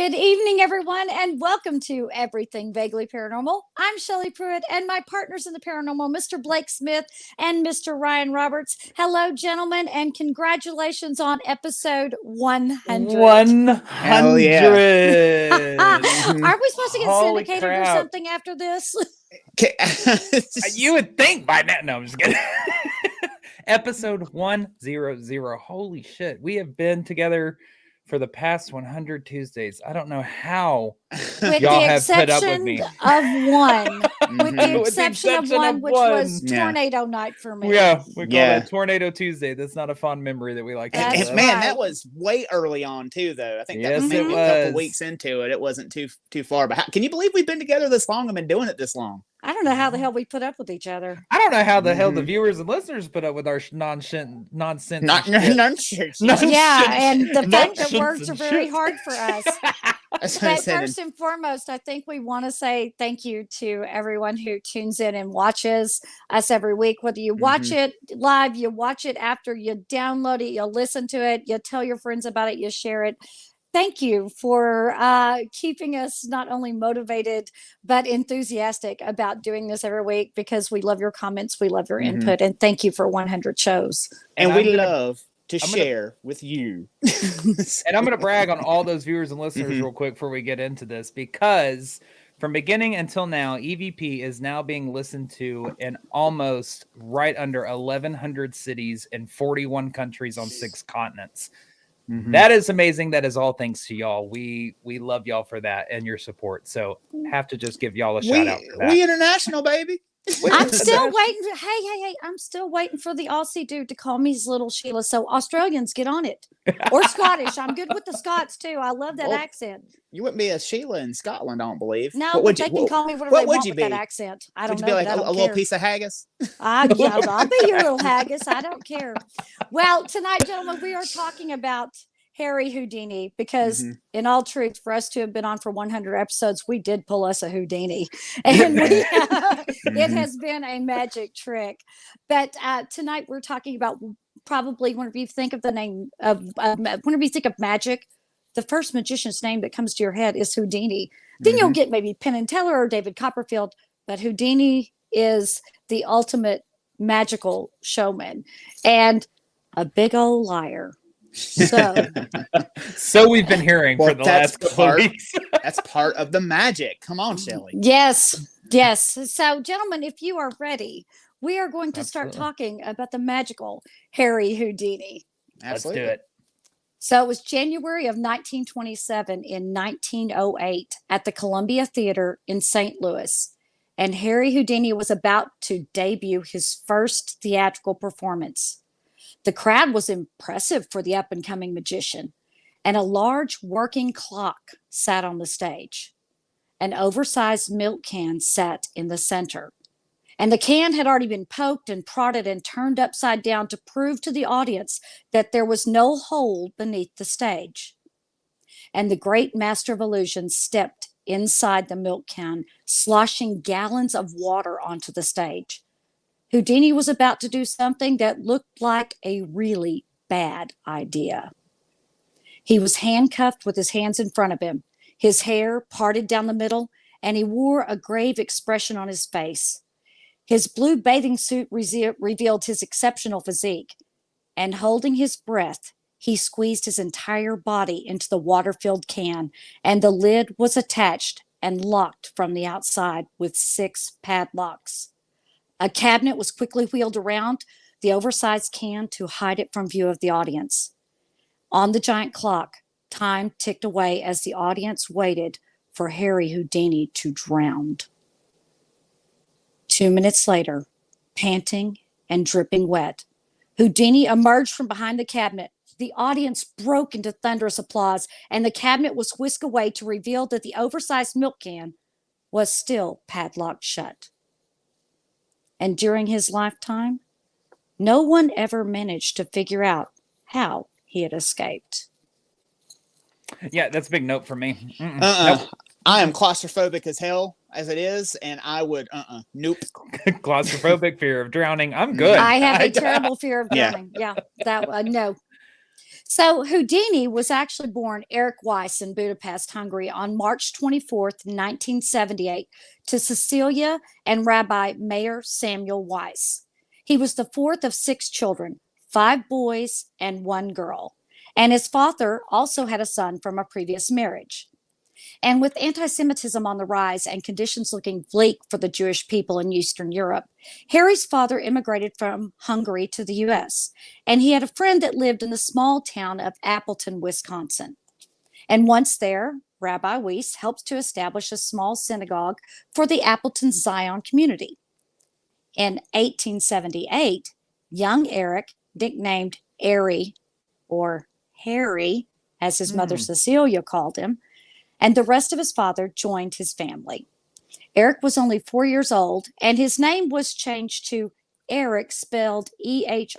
Good evening, everyone, and welcome to Everything Vaguely Paranormal. I'm Shelley Pruitt, and my partners in the paranormal, Mr. Blake Smith and Mr. Ryan Roberts. Hello, gentlemen, and congratulations on episode 100. 100. Hell yeah. Aren't we supposed to get Holy syndicated crap. or something after this? You would think by now. No, I'm just kidding. Episode 100. Holy shit. We have been together for the past 100 Tuesdays. I don't know how With y'all the have put up with exception me. of one. With the With the exception of exception one, of which one. was Yeah. Tornado Night for me. Yeah, we call Yeah. it Tornado Tuesday. That's not a fond memory that we like to That's And have. man, right. that was way early on too, though. I think that Yes, was maybe it a couple was. weeks into it. It wasn't too far. But can you believe we've been together this long and been doing it this long? I don't know how the hell we put up with each other. I don't know how the hell the Mhm. viewers and listeners put up with our nonsense. Not shit. none sure. Yeah, and the fact that Nonsense words are and very shit. hard for us. That's what I But said. first and foremost, I think we want to say thank you to everyone who tunes in and watches us every week. Whether you watch it live, you watch it after, you download it, you listen to it, you tell your friends about it, you share it. Thank you for keeping us not only motivated but enthusiastic about doing this every week, because we love your comments, we love your Mhm. input, and thank you for 100 shows. And I'm we gonna- love to I'm gonna- share with you. And I'm going to brag on all those viewers and listeners Mhm. real quick before we get into this, because from beginning until now, EVP is now being listened to in almost right under 1,100 cities in 41 countries on 6 continents. Mhm. That is amazing. That is all thanks to y'all. We love y'all for that and your support. So have to just give y'all a shout out for that. we international, baby. I'm still waiting. Hey! I'm still waiting for the Aussie dude to call me his little Sheila. So Australians, get on it, or Scottish. I'm good with the Scots too. I love that Well, accent. You wouldn't be a Sheila in Scotland, I don't believe. No, What but would they you, can what, call me whatever what they would want you with that be? accent. I would don't you know. be like but I a don't little care. piece of haggis? Yeah, I'll be your little haggis. I don't care. Well, tonight, gentlemen, we are talking about Harry Houdini, because Mhm. in all truth, for us to have been on for 100 episodes, we did pull us a Houdini, and it Mhm. has been a magic trick. But tonight we're talking about, probably whenever you think of the name of whenever you think of magic, the first magician's name that comes to your head is Houdini. Then you'll Mhm. get maybe Penn and Teller or David Copperfield, but Houdini is the ultimate magical showman and a big old liar. So So we've been hearing Well, for the that's last couple part- of weeks. That's part of the magic. Come on, Shelley. yes. So, gentlemen, if you are ready, we are going to start Absolutely. talking about the magical Harry Houdini. Absolutely. Let's do it. So it was January of 1927 in 1908 at the Columbia Theater in St. Louis. And Harry Houdini was about to debut his first theatrical performance. The crowd was impressive for the up-and-coming magician, and a large working clock sat on the stage. An oversized milk can sat in the center, and the can had already been poked and prodded and turned upside down to prove to the audience that there was no hole beneath the stage. And the great master of illusion stepped inside the milk can, sloshing gallons of water onto the stage. Houdini was about to do something that looked like a really bad idea. He was handcuffed with his hands in front of him, his hair parted down the middle, and he wore a grave expression on his face. His blue bathing suit revealed his exceptional physique, and holding his breath, he squeezed his entire body into the water-filled can, and the lid was attached and locked from the outside with 6 padlocks. A cabinet was quickly wheeled around the oversized can to hide it from view of the audience. On the giant clock, time ticked away as the audience waited for Harry Houdini to drown. 2 minutes later, panting and dripping wet, Houdini emerged from behind the cabinet. The audience broke into thunderous applause, and the cabinet was whisked away to reveal that the oversized milk can was still padlocked shut. And during his lifetime, no one ever managed to figure out how he had escaped. Yeah, that's a big note for me. Nope. I am claustrophobic as hell as it is, and I would nope. Claustrophobic, fear of drowning. I'm good. I have a terrible fear of Yeah. drowning. Yeah, that no. So Houdini was actually born Eric Weiss in Budapest, Hungary on March 24th, 1978 to Cecilia and Rabbi Mayer Samuel Weiss. He was the fourth of six children, five boys and one girl. And his father also had a son from a previous marriage. And with anti Semitism on the rise and conditions looking bleak for the Jewish people in Eastern Europe, Harry's father immigrated from Hungary to the U.S., and he had a friend that lived in the small town of Appleton, Wisconsin. And once there, Rabbi Weiss helped to establish a small synagogue for the Appleton Zion community. In 1878, young Eric, nicknamed Airy or Harry, as his mother Cecilia called him, and the rest of his father joined his family. Eric was only 4 years old, and his name was changed to Eric, spelled Ehrich,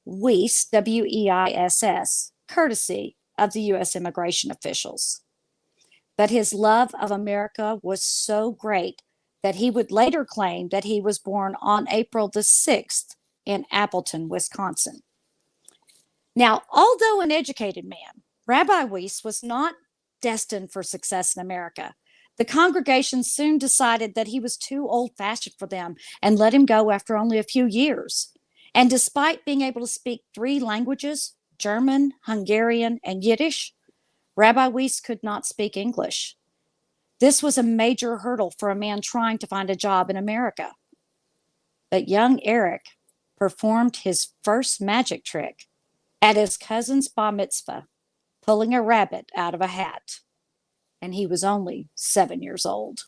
Weiss, Weiss, courtesy of the U.S. immigration officials. But his love of America was so great that he would later claim that he was born on April the 6th in Appleton, Wisconsin. Now, although an educated man, Rabbi Weiss was not destined for success in America. The congregation soon decided that he was too old-fashioned for them and let him go after only a few years. And despite being able to speak 3 languages, German, Hungarian, and Yiddish, Rabbi Weiss could not speak English. This was a major hurdle for a man trying to find a job in America. But young Eric performed his first magic trick at his cousin's bar mitzvah, pulling a rabbit out of a hat. And he was only 7 years old.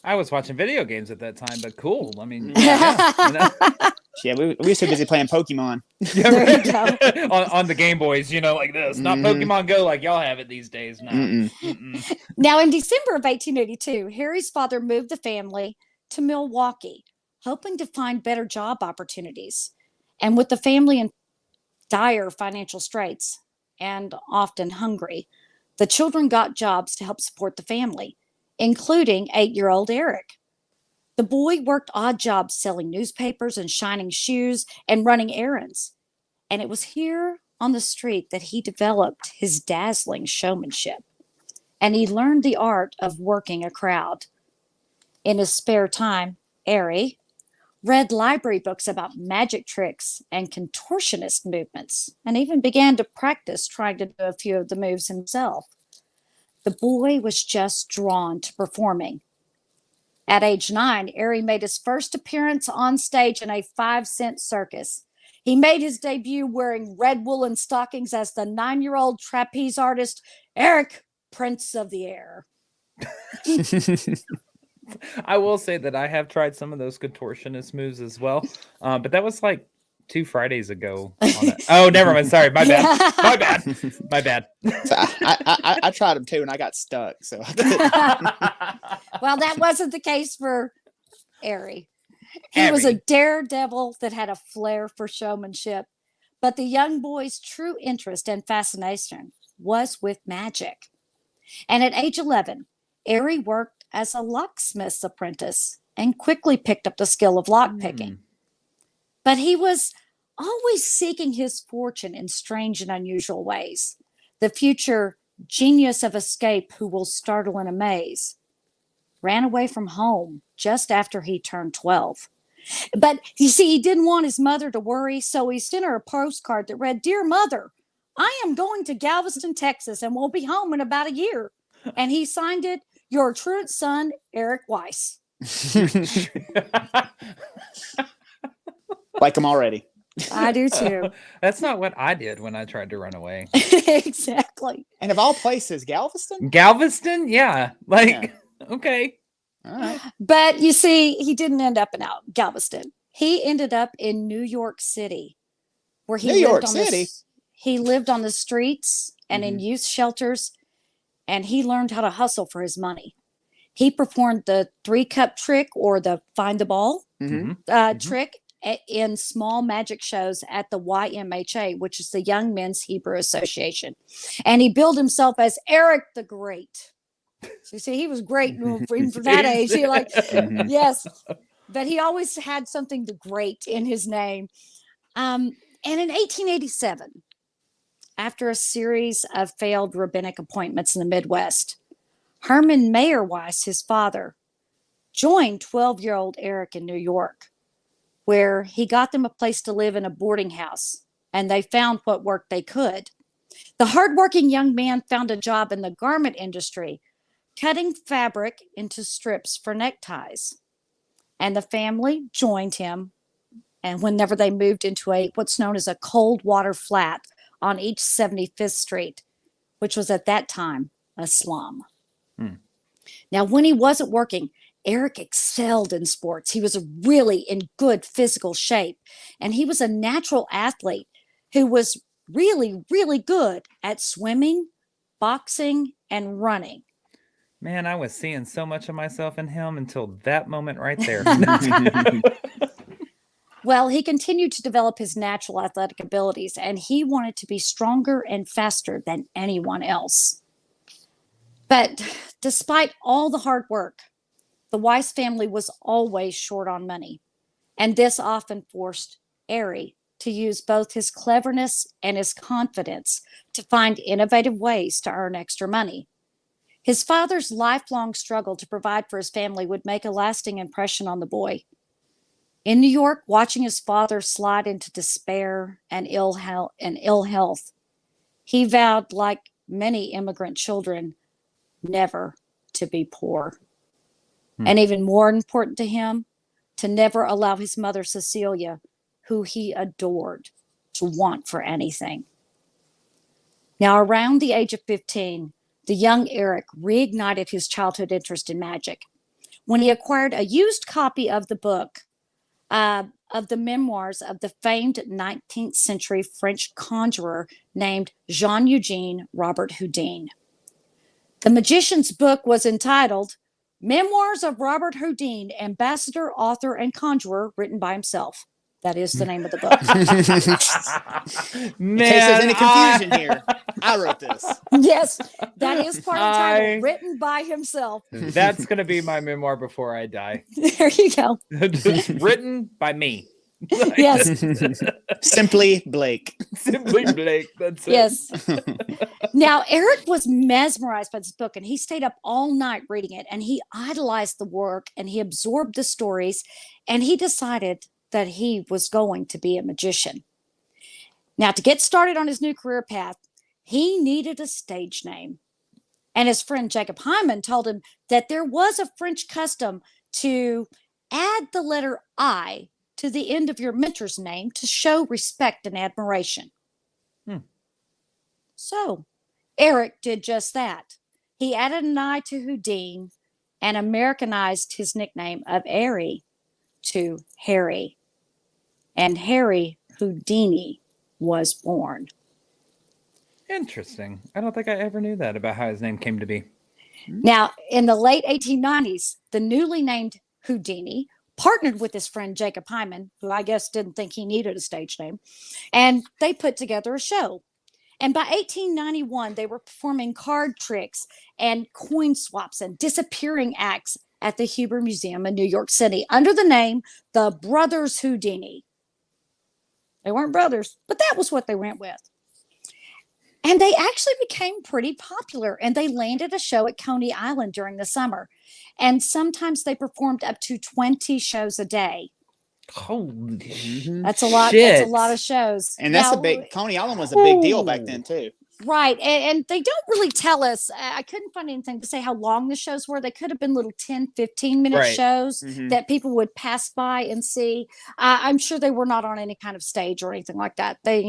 I was watching video games at that time, but cool. I mean, Yeah, we were so busy playing Pokemon. There you go. on the Game Boys, like this. Not Pokemon Go like y'all have it these days. No. Now, in December of 1882, Harry's father moved the family to Milwaukee, hoping to find better job opportunities. And with the family in dire financial straits and often hungry, the children got jobs to help support the family, including 8-year-old Eric. The boy worked odd jobs selling newspapers and shining shoes and running errands. And it was here on the street that he developed his dazzling showmanship. And he learned the art of working a crowd. In his spare time, Airy read library books about magic tricks and contortionist movements, and even began to practice trying to do a few of the moves himself. The boy was just drawn to performing. At age 9, Airy made his first appearance on stage in a 5-cent circus. He made his debut wearing red woolen stockings as the 9-year-old trapeze artist Eric, Prince of the Air. I will say that I have tried some of those contortionist moves as well, but that was like 2 Fridays ago. Oh, never mind. Sorry, my bad. My bad. So I tried them too, and I got stuck. So, well, that wasn't the case for Airy. He was a daredevil that had a flair for showmanship, but the young boy's true interest and fascination was with magic. And at age 11, Airy worked as a locksmith's apprentice and quickly picked up the skill of lockpicking. But he was always seeking his fortune in strange and unusual ways. The future genius of escape who will startle and amaze ran away from home just after he turned 12. But you see, he didn't want his mother to worry, so he sent her a postcard that read, "Dear Mother, I am going to Galveston, Texas, and will be home in about a year." And he signed it, "Your truant son, Eric Weiss." Like him already. I do too. That's not what I did when I tried to run away. Exactly. And of all places, Galveston? Galveston? Yeah. Okay. All right. But you see, he didn't end up in Galveston. He ended up in New York City, where he he lived on the streets and in youth shelters, and he learned how to hustle for his money. He performed the 3-cup trick, or the find the ball trick, in small magic shows at the YMHA, which is the Young Men's Hebrew Association. And he billed himself as Eric the Great. So you see, he was great even for that age. He yes, but he always had something the great in his name. And in 1887, after a series of failed rabbinic appointments in the Midwest, Herman Meyerweiss, his father, joined 12-year-old Eric in New York, where he got them a place to live in a boarding house, and they found what work they could. The hardworking young man found a job in the garment industry, cutting fabric into strips for neckties. And the family joined him, and whenever they moved into what's known as a cold water flat on East 75th Street, which was at that time a slum. Now, when he wasn't working, Eric excelled in sports. He was really in good physical shape, and he was a natural athlete who was really, really good at swimming, boxing, and running. Man, I was seeing so much of myself in him until that moment right there. Well, he continued to develop his natural athletic abilities, and he wanted to be stronger and faster than anyone else. But despite all the hard work, the Weiss family was always short on money, and this often forced Ari to use both his cleverness and his confidence to find innovative ways to earn extra money. His father's lifelong struggle to provide for his family would make a lasting impression on the boy. In New York, watching his father slide into despair and ill health, he vowed, like many immigrant children, never to be poor. And even more important to him, to never allow his mother, Cecilia, who he adored, to want for anything. Now, around the age of 15, the young Eric reignited his childhood interest in magic when he acquired a used copy of the book of the memoirs of the famed 19th century French conjurer named Jean-Eugène Robert Houdin. The magician's book was entitled Memoirs of Robert Houdin, Ambassador, Author, and Conjurer, written by himself. That is the name of the book. In case there's any confusion here, I wrote this. Yes, that is part of the title, written by himself. That's going to be my memoir before I die. There you go. Just written by me. Yes. Simply Blake. Simply Blake. That's it. Yes. Now, Eric was mesmerized by this book, and he stayed up all night reading it, and he idolized the work, and he absorbed the stories, and he decided that he was going to be a magician. Now, to get started on his new career path, he needed a stage name. And his friend Jacob Hyman told him that there was a French custom to add the letter I to the end of your mentor's name to show respect and admiration. So Eric did just that. He added an I to Houdin and Americanized his nickname of Ari to Harry. And Harry Houdini was born. Interesting. I don't think I ever knew that about how his name came to be. Now, in the late 1890s, the newly named Houdini partnered with his friend Jacob Hyman, who I guess didn't think he needed a stage name, and they put together a show. And by 1891, they were performing card tricks and coin swaps and disappearing acts at the Huber Museum in New York City under the name The Brothers Houdini. They weren't brothers, but that was what they went with. And they actually became pretty popular, and they landed a show at Coney Island during the summer. And sometimes they performed up to 20 shows a day. Holy shit. That's a lot. That's a lot of shows. And that's a big, Coney Island was a big deal back then too. Right. And they don't really tell us. I couldn't find anything to say how long the shows were. They could have been little 10, 15-minute shows that people would pass by and see. I'm sure they were not on any kind of stage or anything like that. They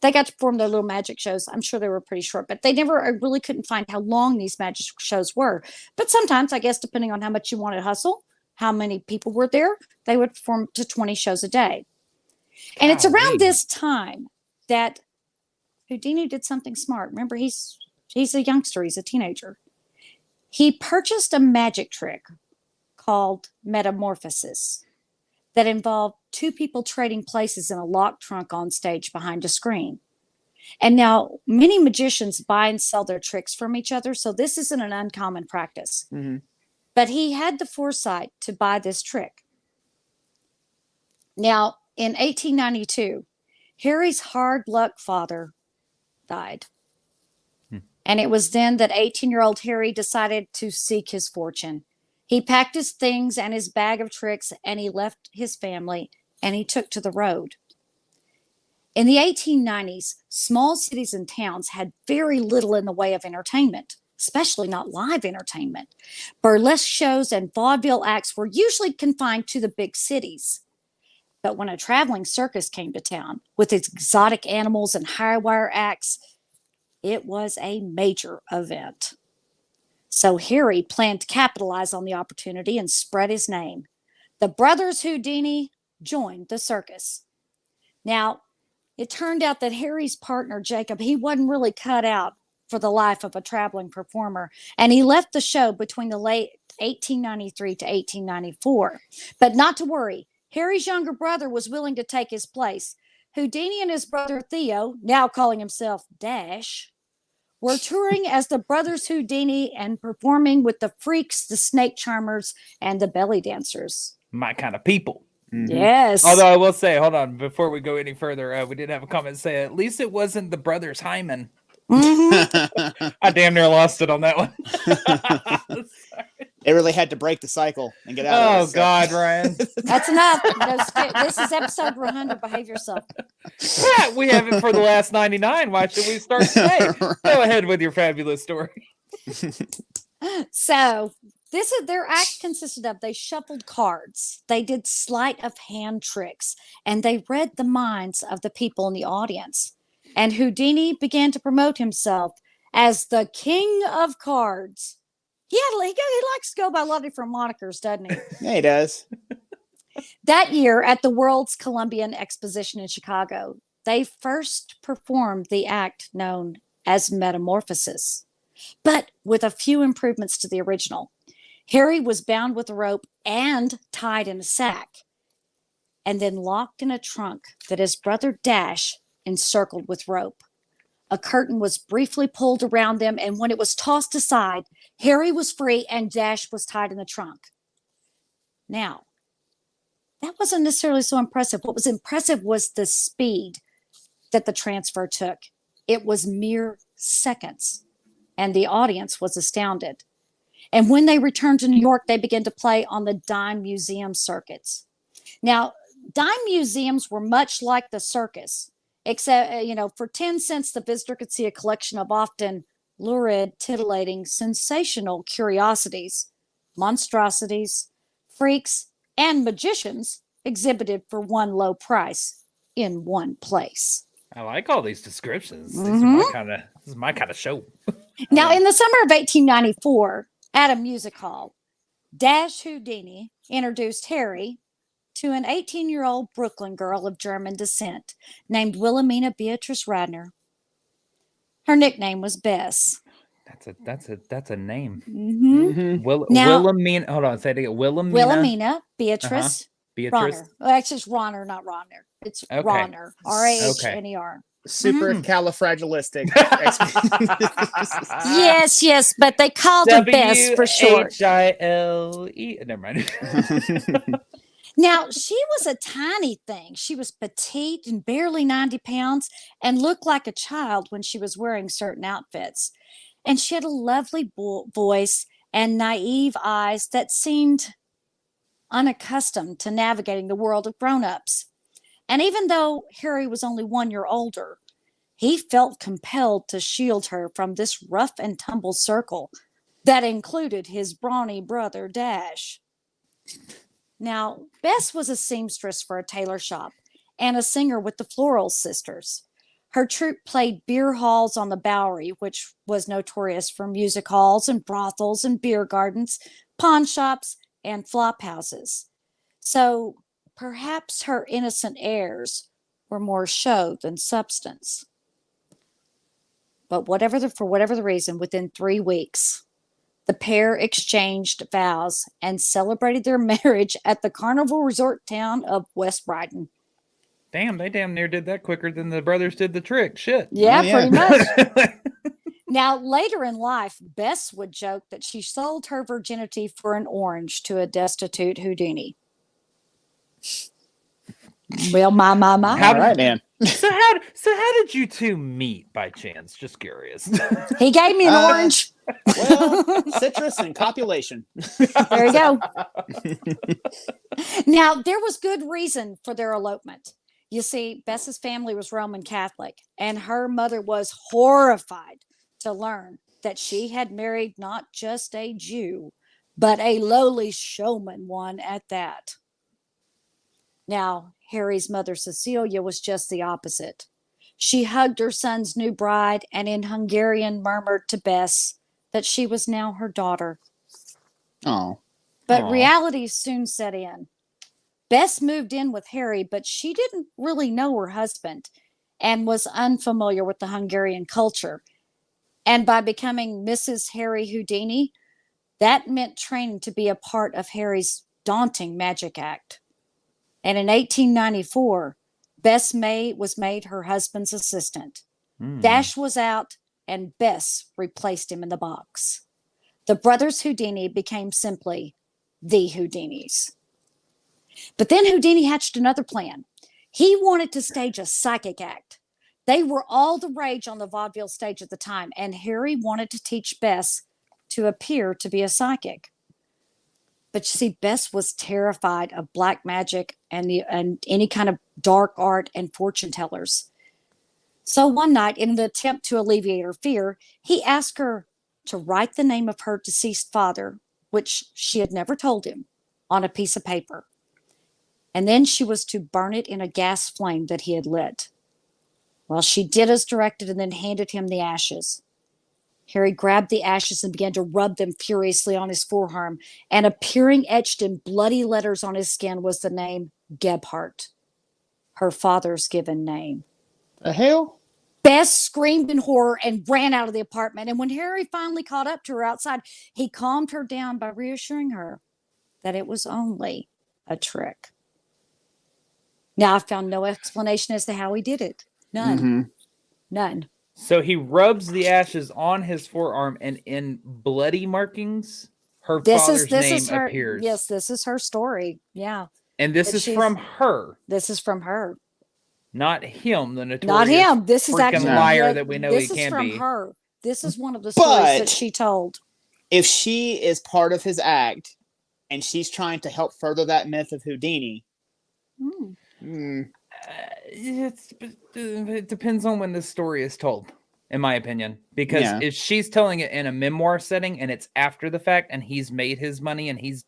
got to perform their little magic shows. I'm sure they were pretty short, but they never, I really couldn't find how long these magic shows were. But sometimes, I guess, depending on how much you wanted to hustle, how many people were there, they would perform to 20 shows a day. And it's around this time that Houdini did something smart. Remember, he's a youngster. He's a teenager. He purchased a magic trick called Metamorphosis that involved two people trading places in a locked trunk on stage behind a screen. And now many magicians buy and sell their tricks from each other, so this isn't an uncommon practice. But he had the foresight to buy this trick. Now, in 1892, Harry's hard luck father died. And it was then that 18-year-old Harry decided to seek his fortune. He packed his things and his bag of tricks, and he left his family, and he took to the road. In the 1890s, small cities and towns had very little in the way of entertainment, especially not live entertainment. Burlesque shows and vaudeville acts were usually confined to the big cities. But when a traveling circus came to town with its exotic animals and high-wire acts, it was a major event. So Harry planned to capitalize on the opportunity and spread his name. The brothers Houdini joined the circus. Now, it turned out that Harry's partner, Jacob, he wasn't really cut out for the life of a traveling performer, and he left the show between the late 1893 to 1894. But not to worry, Harry's younger brother was willing to take his place. Houdini and his brother Theo, now calling himself Dash, were touring as the brothers Houdini and performing with the freaks, the snake charmers, and the belly dancers. My kind of people. Mhm. Yes. Although I will say, hold on, before we go any further, we did have a comment say, at least it wasn't the brothers Hyman. Mhm. I damn near lost it on that one. Sorry. They really had to break the cycle and get out of Oh, this. God, Ryan. That's enough. This is episode 100. Behave yourself. Yeah, we have it for the last 99. Why should we start today? Go ahead with your fabulous story. So their act consisted of, they shuffled cards, they did sleight of hand tricks, and they read the minds of the people in the audience. And Houdini began to promote himself as the king of cards. He likes to go by a lot of different monikers, doesn't he? Yeah, he does. That year at the World's Columbian Exposition in Chicago, they first performed the act known as Metamorphosis, but with a few improvements to the original. Harry was bound with a rope and tied in a sack, and then locked in a trunk that his brother Dash encircled with rope. A curtain was briefly pulled around them, and when it was tossed aside, Harry was free and Dash was tied in the trunk. Now, that wasn't necessarily so impressive. What was impressive was the speed that the transfer took. It was mere seconds, and the audience was astounded. And when they returned to New York, they began to play on the dime museum circuits. Now, dime museums were much like the circus, except, for 10 cents, the visitor could see a collection of often lurid, titillating, sensational curiosities, monstrosities, freaks, and magicians exhibited for one low price in one place. I like all these descriptions. Mhm. This is my kind of show. Now, in the summer of 1894, at a music hall, Dash Houdini introduced Harry to an 18-year-old Brooklyn girl of German descent named Wilhelmina Beatrice Radner. Her nickname was Bess. That's a name. Mm-hmm. Wilhelmina. Hold on, say it again. Wilhelmina Beatrice. Beatrice. Ronner. Well, actually, it's Ronner, not Ronner. It's Okay. Ronner. R-A-H-N-E-R. Supercalifragilistic. Yes, but they called her Bess for short. W-H-I-L-E. Never mind. Now, she was a tiny thing. She was petite and barely 90 pounds and looked like a child when she was wearing certain outfits. And she had a lovely voice and naive eyes that seemed unaccustomed to navigating the world of grown-ups. And even though Harry was only 1 year older, he felt compelled to shield her from this rough and tumble circle that included his brawny brother Dash. Now, Bess was a seamstress for a tailor shop and a singer with the Floral Sisters. Her troupe played beer halls on the Bowery, which was notorious for music halls and brothels and beer gardens, pawn shops, and flop houses. So perhaps her innocent airs were more show than substance. But for whatever the reason, within 3 weeks, the pair exchanged vows and celebrated their marriage at the Carnival Resort town of West Brighton. Damn, they damn near did that quicker than the brothers did the trick. Shit. Yeah, Oh, yeah. pretty much. Now, later in life, Bess would joke that she sold her virginity for an orange to a destitute Houdini. Well, my. All right, man. So how did you two meet by chance? Just curious. He gave me an orange. Well, citrus and copulation. There you go. Now, there was good reason for their elopement. You see, Bess's family was Roman Catholic, and her mother was horrified to learn that she had married not just a Jew, but a lowly showman one at that. Now, Harry's mother, Cecilia, was just the opposite. She hugged her son's new bride and in Hungarian murmured to Bess that she was now her daughter. Oh. But Aw. reality soon set in. Bess moved in with Harry, but she didn't really know her husband and was unfamiliar with the Hungarian culture. And by becoming Mrs. Harry Houdini, that meant training to be a part of Harry's daunting magic act. And in 1894, Bess May was made her husband's assistant. Dash was out, and Bess replaced him in the box. The brothers Houdini became simply the Houdinis. But then Houdini hatched another plan. He wanted to stage a psychic act. They were all the rage on the vaudeville stage at the time, and Harry wanted to teach Bess to appear to be a psychic. But you see, Bess was terrified of black magic and any kind of dark art and fortune tellers. So one night, in an attempt to alleviate her fear, he asked her to write the name of her deceased father, which she had never told him, on a piece of paper. And then she was to burn it in a gas flame that he had lit. Well, she did as directed and then handed him the ashes. Harry grabbed the ashes and began to rub them furiously on his forearm, and appearing etched in bloody letters on his skin was the name Gebhardt, her father's given name. The hell? Bess screamed in horror and ran out of the apartment. And when Harry finally caught up to her outside, he calmed her down by reassuring her that it was only a trick. Now, I found no explanation as to how he did it. None. Mm-hmm. None. So he rubs the ashes on his forearm, and in bloody markings, her father's name her, appears. Yes, this is her story. Yeah. And this is from her. This is from her. Not him, the notorious Not him. This is freaking actually liar that we know he this is can from be. her. This is one of the stories that But- she told. If she is part of his act and she's trying to help further that myth of Houdini, It depends on when the story is told, in my opinion. Because Yeah. if she's telling it in a memoir setting and it's after the fact and he's made his money and he's,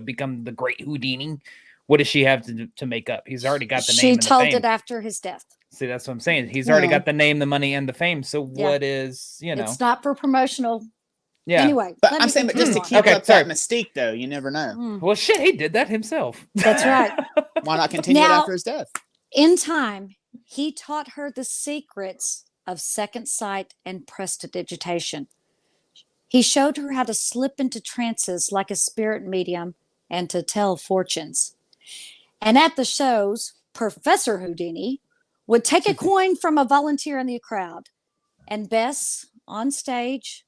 become the great Houdini, what does she have to make up? He's already got the name She and the told fame. it after his death. See, that's what I'm saying. He's already Yeah. got the name, the money, and the fame. So Yeah. what is, It's not for promotional. Yeah. Anyway, but let I'm me saying, but just to continue keep Okay, up sorry. that mystique, though, you never know. on. Well, shit, he did that himself. That's right. Why not continue it Now- after his death? In time, he taught her the secrets of second sight and prestidigitation. He showed her how to slip into trances like a spirit medium and to tell fortunes. And at the shows, Professor Houdini would take a coin from a volunteer in the crowd, and Bess, on stage,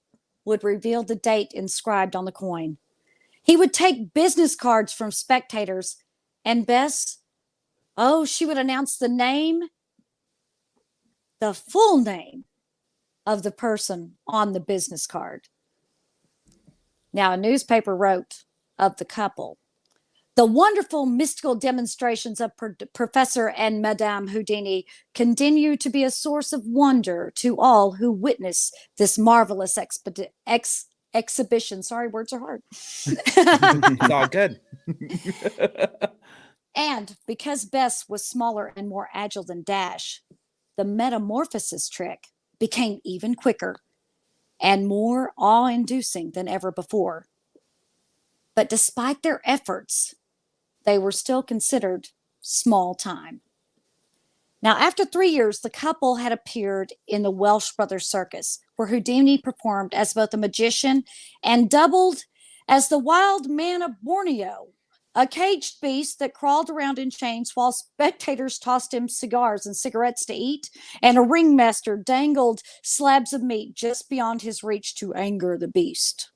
would reveal the date inscribed on the coin. He would take business cards from spectators, and Bess, she would announce the name, the full name of the person on the business card. Now, a newspaper wrote of the couple, the wonderful mystical demonstrations of Professor and Madame Houdini continue to be a source of wonder to all who witness this marvelous exhibition. Sorry, words are hard. It's all good. And because Bess was smaller and more agile than Dash, the metamorphosis trick became even quicker and more awe-inducing than ever before. But despite their efforts, they were still considered small time. Now, after 3 years, the couple had appeared in the Welsh Brothers Circus, where Houdini performed as both a magician and doubled as the wild man of Borneo, a caged beast that crawled around in chains while spectators tossed him cigars and cigarettes to eat, and a ringmaster dangled slabs of meat just beyond his reach to anger the beast.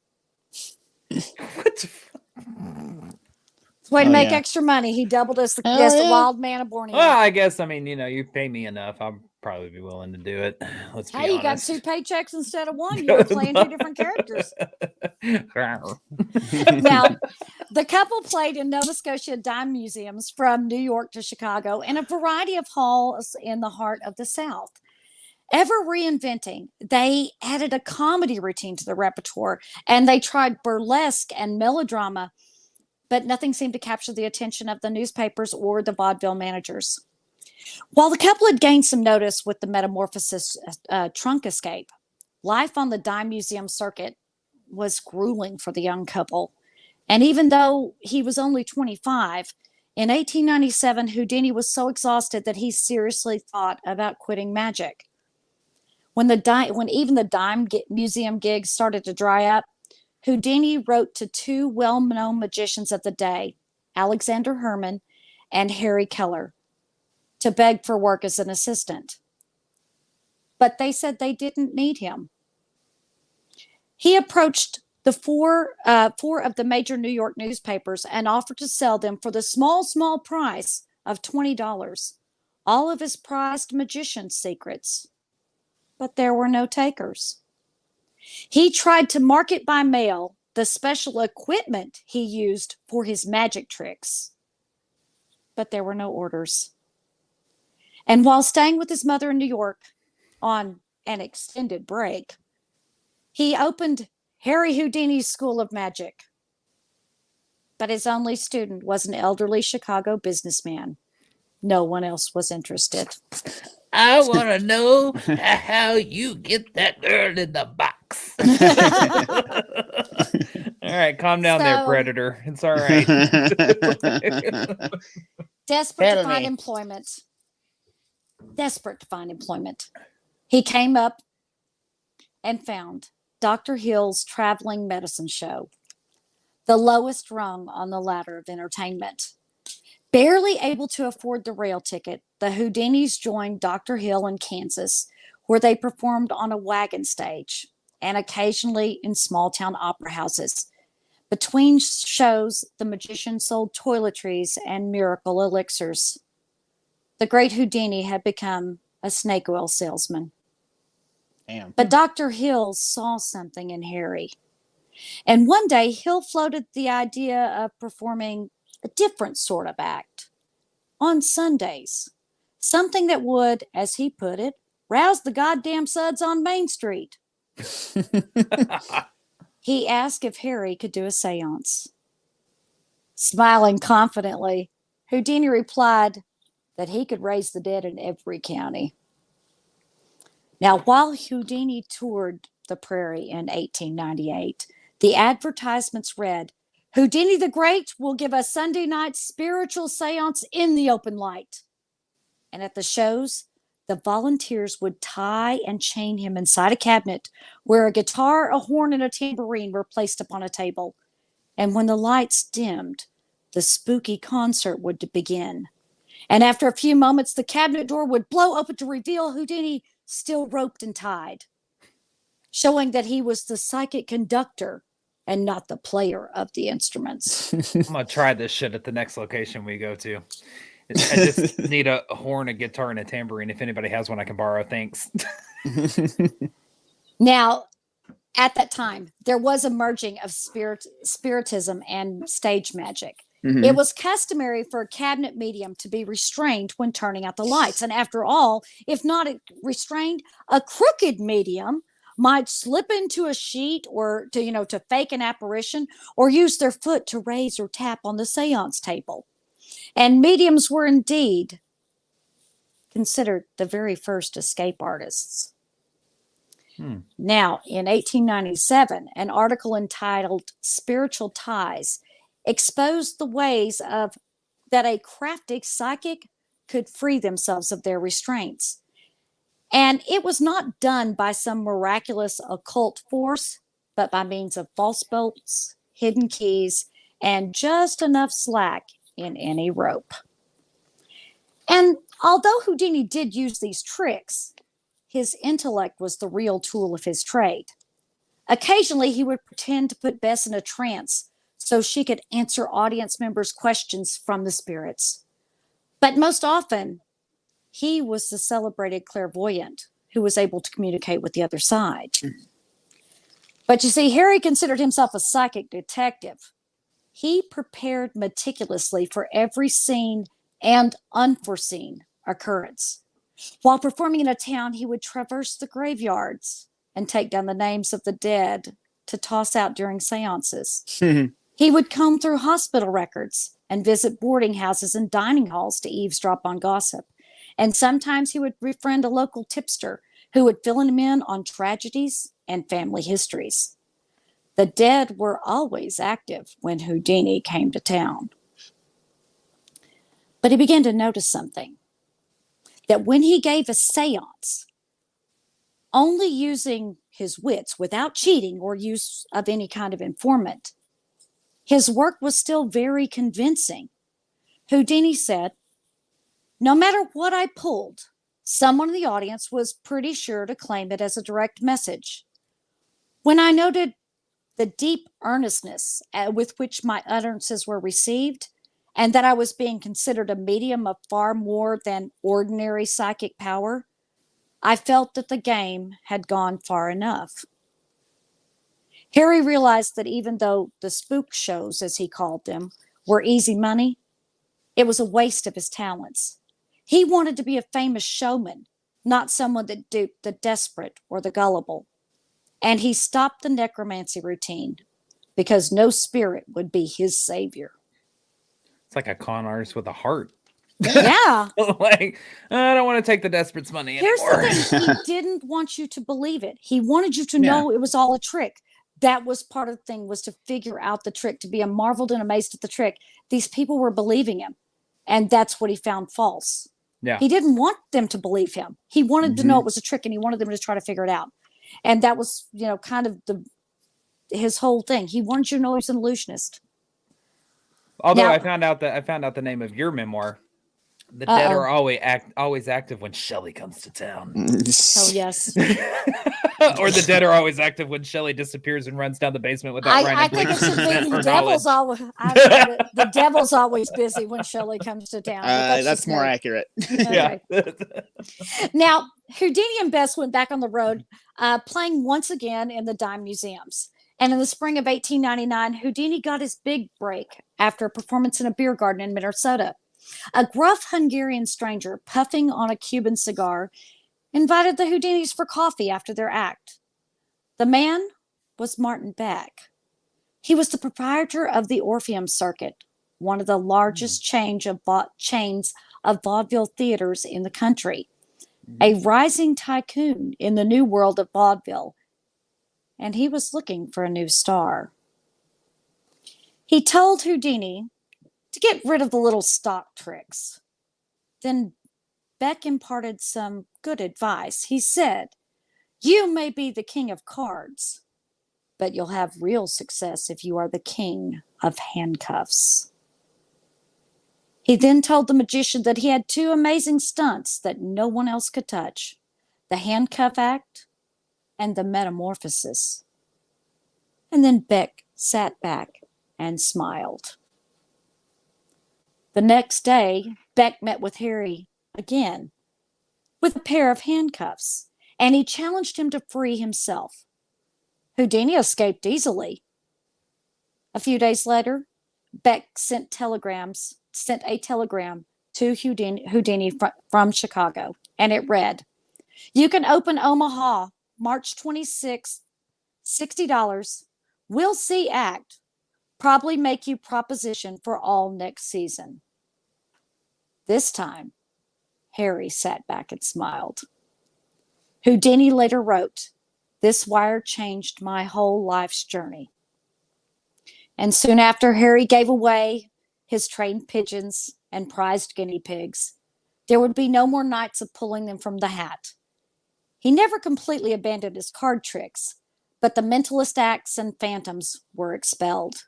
What the fuck? Way to Oh, make yeah. extra money. He doubled as the, Hell as the yeah. wild man of Borneo. Well, I guess, I mean, you pay me enough, I'll probably be willing to do it. Let's be Hey, you got honest. 2 paychecks instead of 1. You were playing 2 different characters. Now, the couple played in Nova Scotia dime museums from New York to Chicago and a variety of halls in the heart of the South. Ever reinventing, they added a comedy routine to the repertoire, and they tried burlesque and melodrama, but nothing seemed to capture the attention of the newspapers or the vaudeville managers. While the couple had gained some notice with the Metamorphosis trunk escape, life on the dime museum circuit was grueling for the young couple. And even though he was only 25, in 1897, Houdini was so exhausted that he seriously thought about quitting magic. When even the dime museum gigs started to dry up, Houdini wrote to 2 well-known magicians of the day, Alexander Herman and Harry Keller, to beg for work as an assistant. But they said they didn't need him. He approached the four of the major New York newspapers and offered to sell them for the small price of $20, all of his prized magician secrets. But there were no takers. He tried to market by mail the special equipment he used for his magic tricks, but there were no orders. And while staying with his mother in New York on an extended break, he opened Harry Houdini's School of Magic. But his only student was an elderly Chicago businessman. No one else was interested. I want to know how you get that girl in the box. All right, calm down there, Predator. It's all right. Desperate to find employment, he came up and found Dr. Hill's traveling medicine show, the lowest rung on the ladder of entertainment. Barely able to afford the rail ticket, the Houdinis joined Dr. Hill in Kansas, where they performed on a wagon stage and occasionally in small town opera houses. Between shows, the magician sold toiletries and miracle elixirs. The great Houdini had become a snake oil salesman. Damn. But Dr. Hill saw something in Harry. And one day, Hill floated the idea of performing a different sort of act on Sundays. Something that would, as he put it, rouse the goddamn suds on Main Street. He asked if Harry could do a seance. Smiling confidently, Houdini replied that he could raise the dead in every county. Now, while Houdini toured the prairie in 1898, the advertisements read, "Houdini the Great will give a Sunday night spiritual seance in the open light." And at the shows, the volunteers would tie and chain him inside a cabinet where a guitar, a horn, and a tambourine were placed upon a table. And when the lights dimmed, the spooky concert would begin. And after a few moments, the cabinet door would blow open to reveal Houdini still roped and tied, showing that he was the psychic conductor and not the player of the instruments. I'm going to try this shit at the next location we go to. I just need a horn, a guitar, and a tambourine. If anybody has one I can borrow, thanks. Now, at that time, there was a merging of spiritism and stage magic. Mm-hmm. It was customary for a cabinet medium to be restrained when turning out the lights. And after all, if not restrained, a crooked medium might slip into a sheet or to fake an apparition or use their foot to raise or tap on the seance table. And mediums were indeed considered the very first escape artists. Now, in 1897, an article entitled "Spiritual Ties" exposed the ways that a crafty psychic could free themselves of their restraints. And it was not done by some miraculous occult force, but by means of false bolts, hidden keys, and just enough slack in any rope. And although Houdini did use these tricks, his intellect was the real tool of his trade. Occasionally, he would pretend to put Bess in a trance so she could answer audience members' questions from the spirits. But most often, he was the celebrated clairvoyant who was able to communicate with the other side. But you see, Harry considered himself a psychic detective. He prepared meticulously for every seen and unforeseen occurrence. While performing in a town, he would traverse the graveyards and take down the names of the dead to toss out during seances. He would comb through hospital records and visit boarding houses and dining halls to eavesdrop on gossip. And sometimes he would befriend a local tipster who would fill him in on tragedies and family histories. The dead were always active when Houdini came to town. But he began to notice something, that when he gave a seance, only using his wits without cheating or use of any kind of informant, his work was still very convincing. Houdini said, no matter what I pulled, someone in the audience was pretty sure to claim it as a direct message. When I noted the deep earnestness with which my utterances were received, and that I was being considered a medium of far more than ordinary psychic power, I felt that the game had gone far enough. Harry realized that even though the spook shows, as he called them, were easy money, it was a waste of his talents. He wanted to be a famous showman, not someone that duped the desperate or the gullible. And he stopped the necromancy routine because no spirit would be his savior. It's like a con artist with a heart. Yeah. Like, I don't want to take the desperate's money anymore. Here's the thing. He didn't want you to believe it. He wanted you to know it was all a trick. That was part of the thing, was to figure out the trick, to be marveled and amazed at the trick. These people were believing him. And that's what he found false. Yeah. He didn't want them to believe him. He wanted to know it was a trick, and he wanted them to try to figure it out. And that was, kind of his whole thing. He wanted you to know he was an illusionist. Although now, I found out the name of your memoir. The dead are always active when Shelley comes to town. Oh, yes. Or the dead are always active when Shelley disappears and runs down the basement without I think it should be the devil's always busy when Shelley comes to town. That's more accurate. Yeah. Now, Houdini and Bess went back on the road, playing once again in the dime museums. And in the spring of 1899, Houdini got his big break after a performance in a beer garden in Minnesota. A gruff Hungarian stranger, puffing on a Cuban cigar, invited the Houdinis for coffee after their act. The man was Martin Beck. He was the proprietor of the Orpheum Circuit, one of the largest chains of vaudeville theaters in the country, a rising tycoon in the new world of vaudeville, and he was looking for a new star. He told Houdini to get rid of the little stock tricks. Then Beck imparted some good advice. He said, "You may be the king of cards, but you'll have real success if you are the king of handcuffs." He then told the magician that he had two amazing stunts that no one else could touch: the handcuff act and the metamorphosis. And then Beck sat back and smiled. The next day, Beck met with Harry again with a pair of handcuffs, and he challenged him to free himself. Houdini escaped easily. A few days later, Beck sent a telegram to Houdini from Chicago, and it read, "You can open Omaha March 26th, $60. We'll see act. Probably make you proposition for all next season." This time, Harry sat back and smiled. Houdini later wrote, "This wire changed my whole life's journey." And soon after, Harry gave away his trained pigeons and prized guinea pigs. There would be no more nights of pulling them from the hat. He never completely abandoned his card tricks, but the mentalist acts and phantoms were expelled.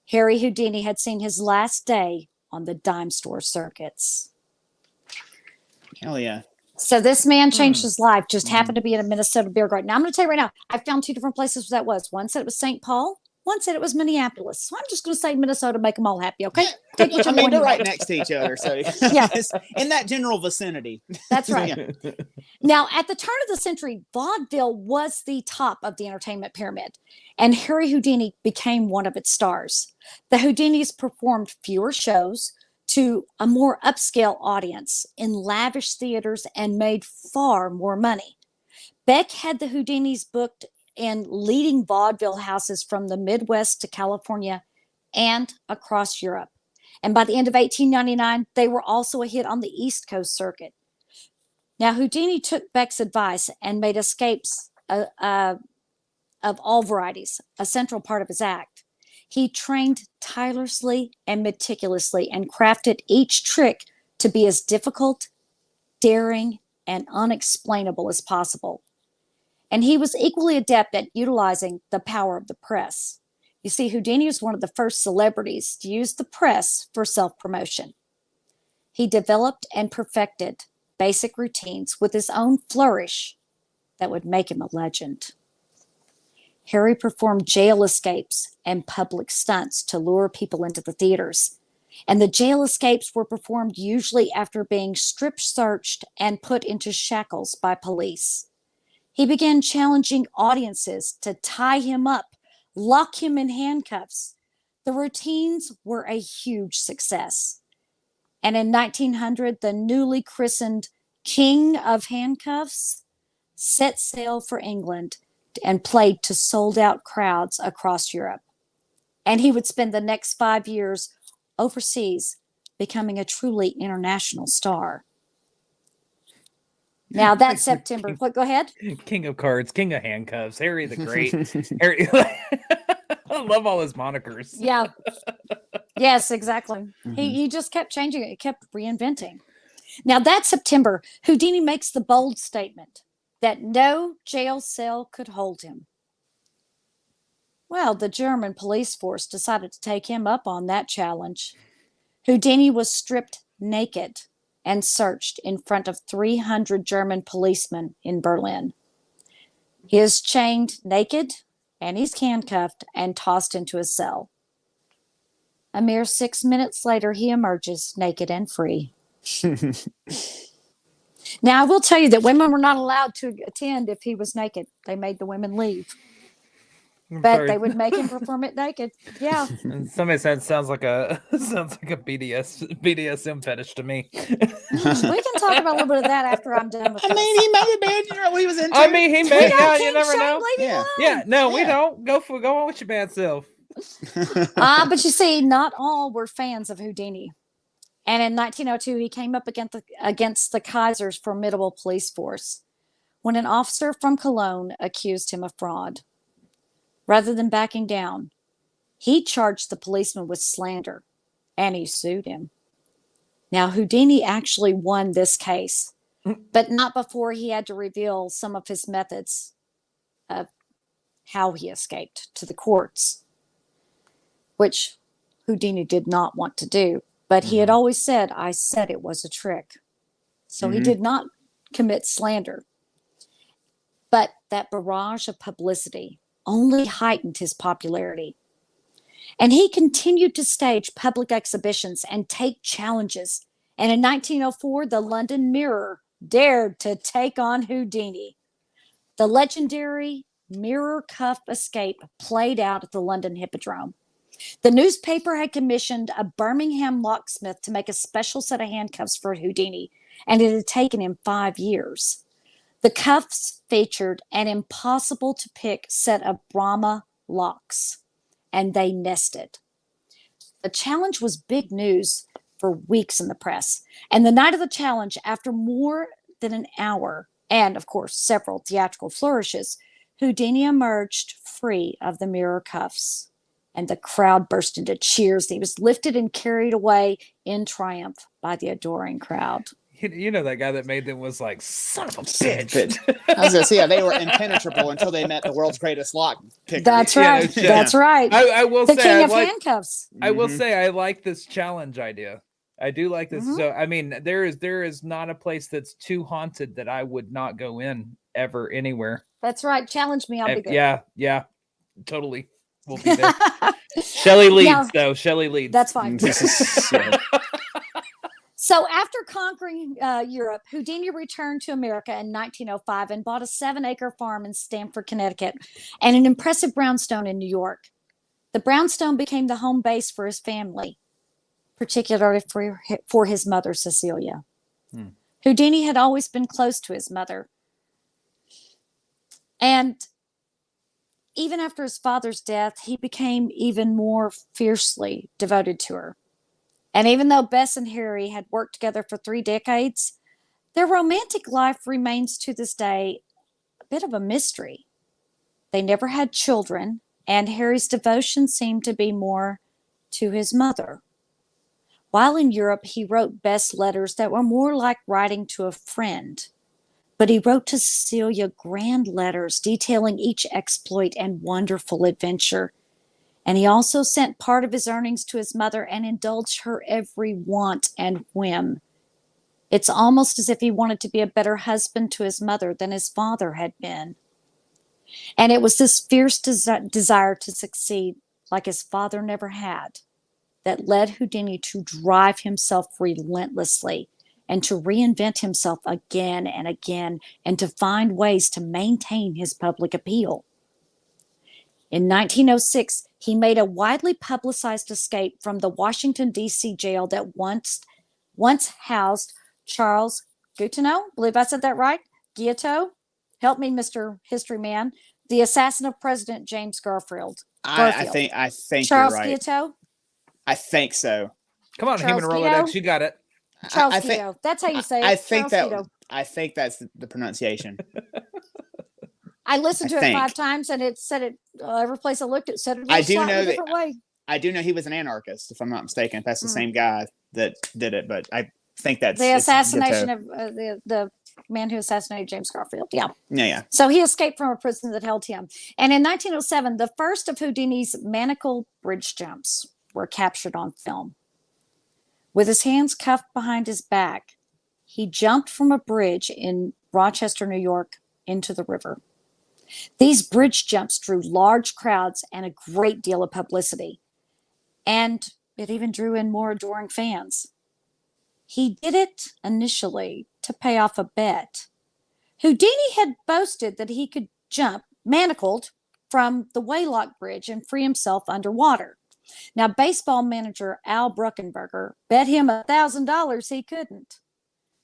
Harry Houdini had seen his last day on the dime store circuits. Hell yeah. So this man changed his life, just happened to be in a Minnesota beer garden. Now I'm going to tell you right now, I found two different places where that was. One said it was St. Paul, One said it was Minneapolis. So I'm just going to say Minnesota, make them all happy. Okay. Take whichever I mean, one they're you right want. next to each other. So Yeah. it's in that general vicinity. That's right. Now, at the turn of the century, vaudeville was the top of the entertainment pyramid, and Harry Houdini became one of its stars. The Houdinis performed fewer shows to a more upscale audience in lavish theaters and made far more money. Beck had the Houdinis booked in leading vaudeville houses from the Midwest to California and across Europe. And by the end of 1899, they were also a hit on the East Coast circuit. Now, Houdini took Beck's advice and made escapes of all varieties a central part of his act. He trained tirelessly and meticulously and crafted each trick to be as difficult, daring, and unexplainable as possible. And he was equally adept at utilizing the power of the press. You see, Houdini was one of the first celebrities to use the press for self-promotion. He developed and perfected basic routines with his own flourish that would make him a legend. Harry performed jail escapes and public stunts to lure people into the theaters. And the jail escapes were performed usually after being strip searched and put into shackles by police. He began challenging audiences to tie him up, lock him in handcuffs. The routines were a huge success. And in 1900, the newly christened King of Handcuffs set sail for England and played to sold-out crowds across Europe. And he would spend the next 5 years overseas, becoming a truly international star. Now that September, what? Go ahead. King of Cards, King of Handcuffs, Harry the Great. Harry, I love all his monikers. Yeah. Yes, exactly. He just kept changing it. He kept reinventing. Now that September, Houdini makes the bold statement that no jail cell could hold him. Well, the German police force decided to take him up on that challenge. Houdini was stripped naked and searched in front of 300 German policemen in Berlin. He is chained naked and he's handcuffed and tossed into a cell. A mere 6 minutes later, he emerges naked and free. Now, I will tell you that women were not allowed to attend if he was naked. They made the women leave. But they would make him perform it naked. Yeah. And somebody said sounds like a BDSM fetish to me. We can talk about a little bit of that after I'm done with I this. mean, he may have been, you know, what he was into. I mean, he may. Yeah, you never Shame, know. leave him alone. Yeah, no, we Yeah. don't. Go on with your bad self. But you see, not all were fans of Houdini. And in 1902, he came up against the Kaiser's formidable police force when an officer from Cologne accused him of fraud. Rather than backing down, he charged the policeman with slander, and he sued him. Now, Houdini actually won this case, but not before he had to reveal some of his methods of how he escaped to the courts, which Houdini did not want to do. But he had always said, I said it was a trick. So he did not commit slander. But that barrage of publicity only heightened his popularity. And he continued to stage public exhibitions and take challenges. And in 1904, the London Mirror dared to take on Houdini. The legendary mirror cuff escape played out at the London Hippodrome. The newspaper had commissioned a Birmingham locksmith to make a special set of handcuffs for Houdini, and it had taken him 5 years. The cuffs featured an impossible-to-pick set of Brahma locks, and they nested. The challenge was big news for weeks in the press, and the night of the challenge, after more than an hour, and, of course, several theatrical flourishes, Houdini emerged free of the mirror cuffs, and the crowd burst into cheers. He was lifted and carried away in triumph by the adoring crowd. You know that guy that made them was like, son of a bitch. I was gonna say, yeah, they were impenetrable until they met the world's greatest lock picker. That's right. Yeah. That's right. I will The say, king I of like, handcuffs. I will say, I like this challenge idea. I do like this. So, I mean, there is not a place that's too haunted that I would not go in ever anywhere. That's right. Challenge me. I'll be there. Yeah, totally. We'll be there. Shelley leads, Now, though. Shelley leads. That's fine. Yeah. So after conquering Europe, Houdini returned to America in 1905 and bought a 7-acre farm in Stamford, Connecticut, and an impressive brownstone in New York. The brownstone became the home base for his family, particularly for his mother, Cecilia. Houdini had always been close to his mother. And even after his father's death, he became even more fiercely devoted to her. And even though Bess and Harry had worked together for 3 decades, their romantic life remains to this day a bit of a mystery. They never had children, and Harry's devotion seemed to be more to his mother. While in Europe, he wrote Bess letters that were more like writing to a friend. But he wrote to Cecilia grand letters detailing each exploit and wonderful adventure. And he also sent part of his earnings to his mother and indulged her every want and whim. It's almost as if he wanted to be a better husband to his mother than his father had been. And it was this fierce desire to succeed, like his father never had, that led Houdini to drive himself relentlessly and to reinvent himself again and again and to find ways to maintain his public appeal. In 1906, he made a widely publicized escape from the Washington, D.C. jail that once housed Charles Guiteau. Believe I said that right? Guiteau? Help me, Mr. History Man. The assassin of President James Garfield. I think Charles you're right. Guiteau? I think so. Come on, Charles human Rolodex. You got it. Charles I think- Guiteau. That's how you say it. I think Charles Guiteau. I think that's the pronunciation. I listened to I it think. 5 times, and it said it every place I looked. It said it I a do slightly know that- different way. I do know he was an anarchist, if I'm not mistaken. If that's the same guy that did it, but I think that's The it's assassination Guiteau. of the man who assassinated James Garfield. Yeah. Yeah. So he escaped from a prison that held him. And in 1907, the first of Houdini's manacled bridge jumps were captured on film. With his hands cuffed behind his back, he jumped from a bridge in Rochester, New York, into the river. These bridge jumps drew large crowds and a great deal of publicity. And it even drew in more adoring fans. He did it initially to pay off a bet. Houdini had boasted that he could jump manacled from the Waylock Bridge and free himself underwater. Now, baseball manager Al Bruckenberger bet him $1,000 he couldn't.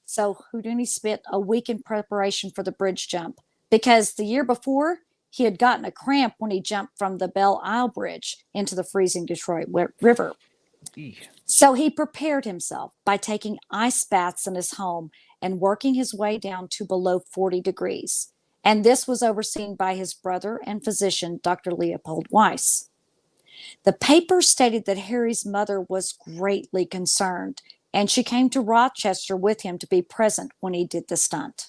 So Houdini spent a week in preparation for the bridge jump because the year before, he had gotten a cramp when he jumped from the Belle Isle Bridge into the freezing Detroit River. So he prepared himself by taking ice baths in his home and working his way down to below 40 degrees. And this was overseen by his brother and physician, Dr. Leopold Weiss. The paper stated that Harry's mother was greatly concerned, and she came to Rochester with him to be present when he did the stunt.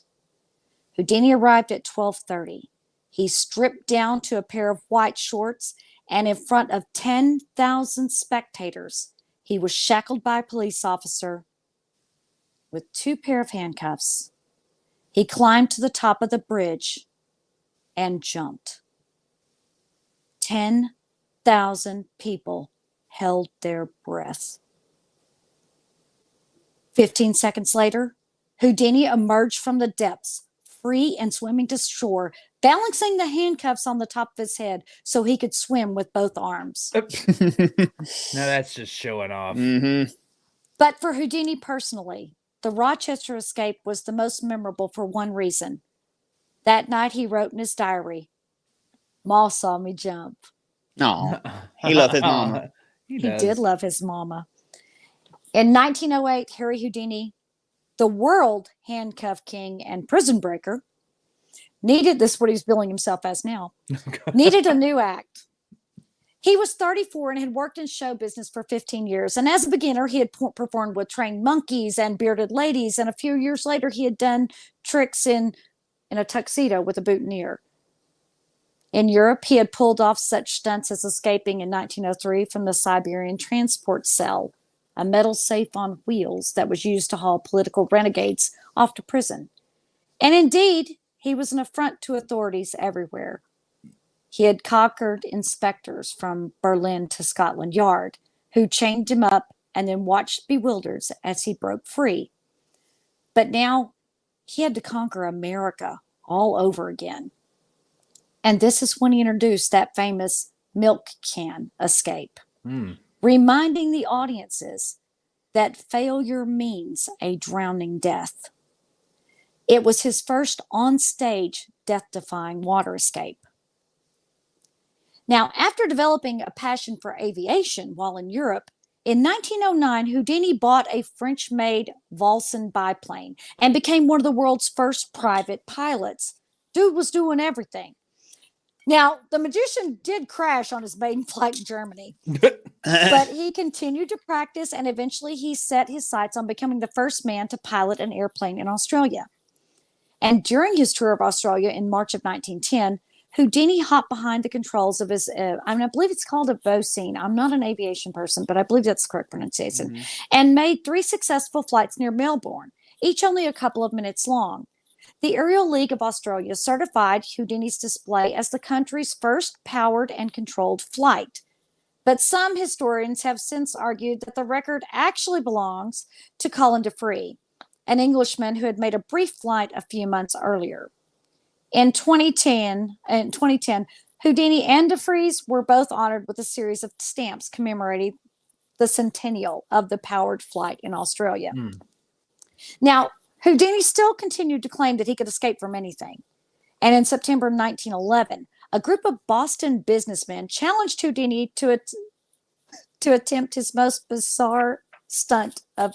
Houdini arrived at 12:30. He stripped down to a pair of white shorts, and in front of 10,000 spectators, he was shackled by a police officer with 2 pair of handcuffs. He climbed to the top of the bridge and jumped. 10,000 people held their breath. 15 seconds later, Houdini emerged from the depths, free and swimming to shore, balancing the handcuffs on the top of his head so he could swim with both arms. Now that's just showing off. Mm-hmm. But for Houdini personally, the Rochester escape was the most memorable for one reason. That night he wrote in his diary, "Ma saw me jump." No, he loved his mama. He did love his mama. In 1908, Harry Houdini, the world handcuff king and prison breaker, needed, this is what he's billing himself as now, needed a new act. He was 34 and had worked in show business for 15 years. And as a beginner, he had performed with trained monkeys and bearded ladies. And a few years later, he had done tricks in a tuxedo with a boutonniere. In Europe, he had pulled off such stunts as escaping in 1903 from the Siberian transport cell, a metal safe on wheels that was used to haul political renegades off to prison. And indeed, he was an affront to authorities everywhere. He had conquered inspectors from Berlin to Scotland Yard, who chained him up and then watched bewildered as he broke free. But now he had to conquer America all over again. And this is when he introduced that famous milk can escape, reminding the audiences that failure means a drowning death. It was his first on-stage death-defying water escape. Now, after developing a passion for aviation while in Europe, in 1909, Houdini bought a French-made Volson biplane and became one of the world's first private pilots. Dude was doing everything. Now, the magician did crash on his maiden flight in Germany, but he continued to practice, and eventually he set his sights on becoming the first man to pilot an airplane in Australia. And during his tour of Australia in March of 1910, Houdini hopped behind the controls of his, I believe it's called a Volson. I'm not an aviation person, but I believe that's the correct pronunciation, and made 3 successful flights near Melbourne, each only a couple of minutes long. The Aerial League of Australia certified Houdini's display as the country's first powered and controlled flight. But some historians have since argued that the record actually belongs to Colin DeFree, an Englishman who had made a brief flight a few months earlier. In 2010, Houdini and DeFries were both honored with a series of stamps commemorating the centennial of the powered flight in Australia. Now, Houdini still continued to claim that he could escape from anything. And in September 1911, a group of Boston businessmen challenged Houdini to attempt his most bizarre stunt of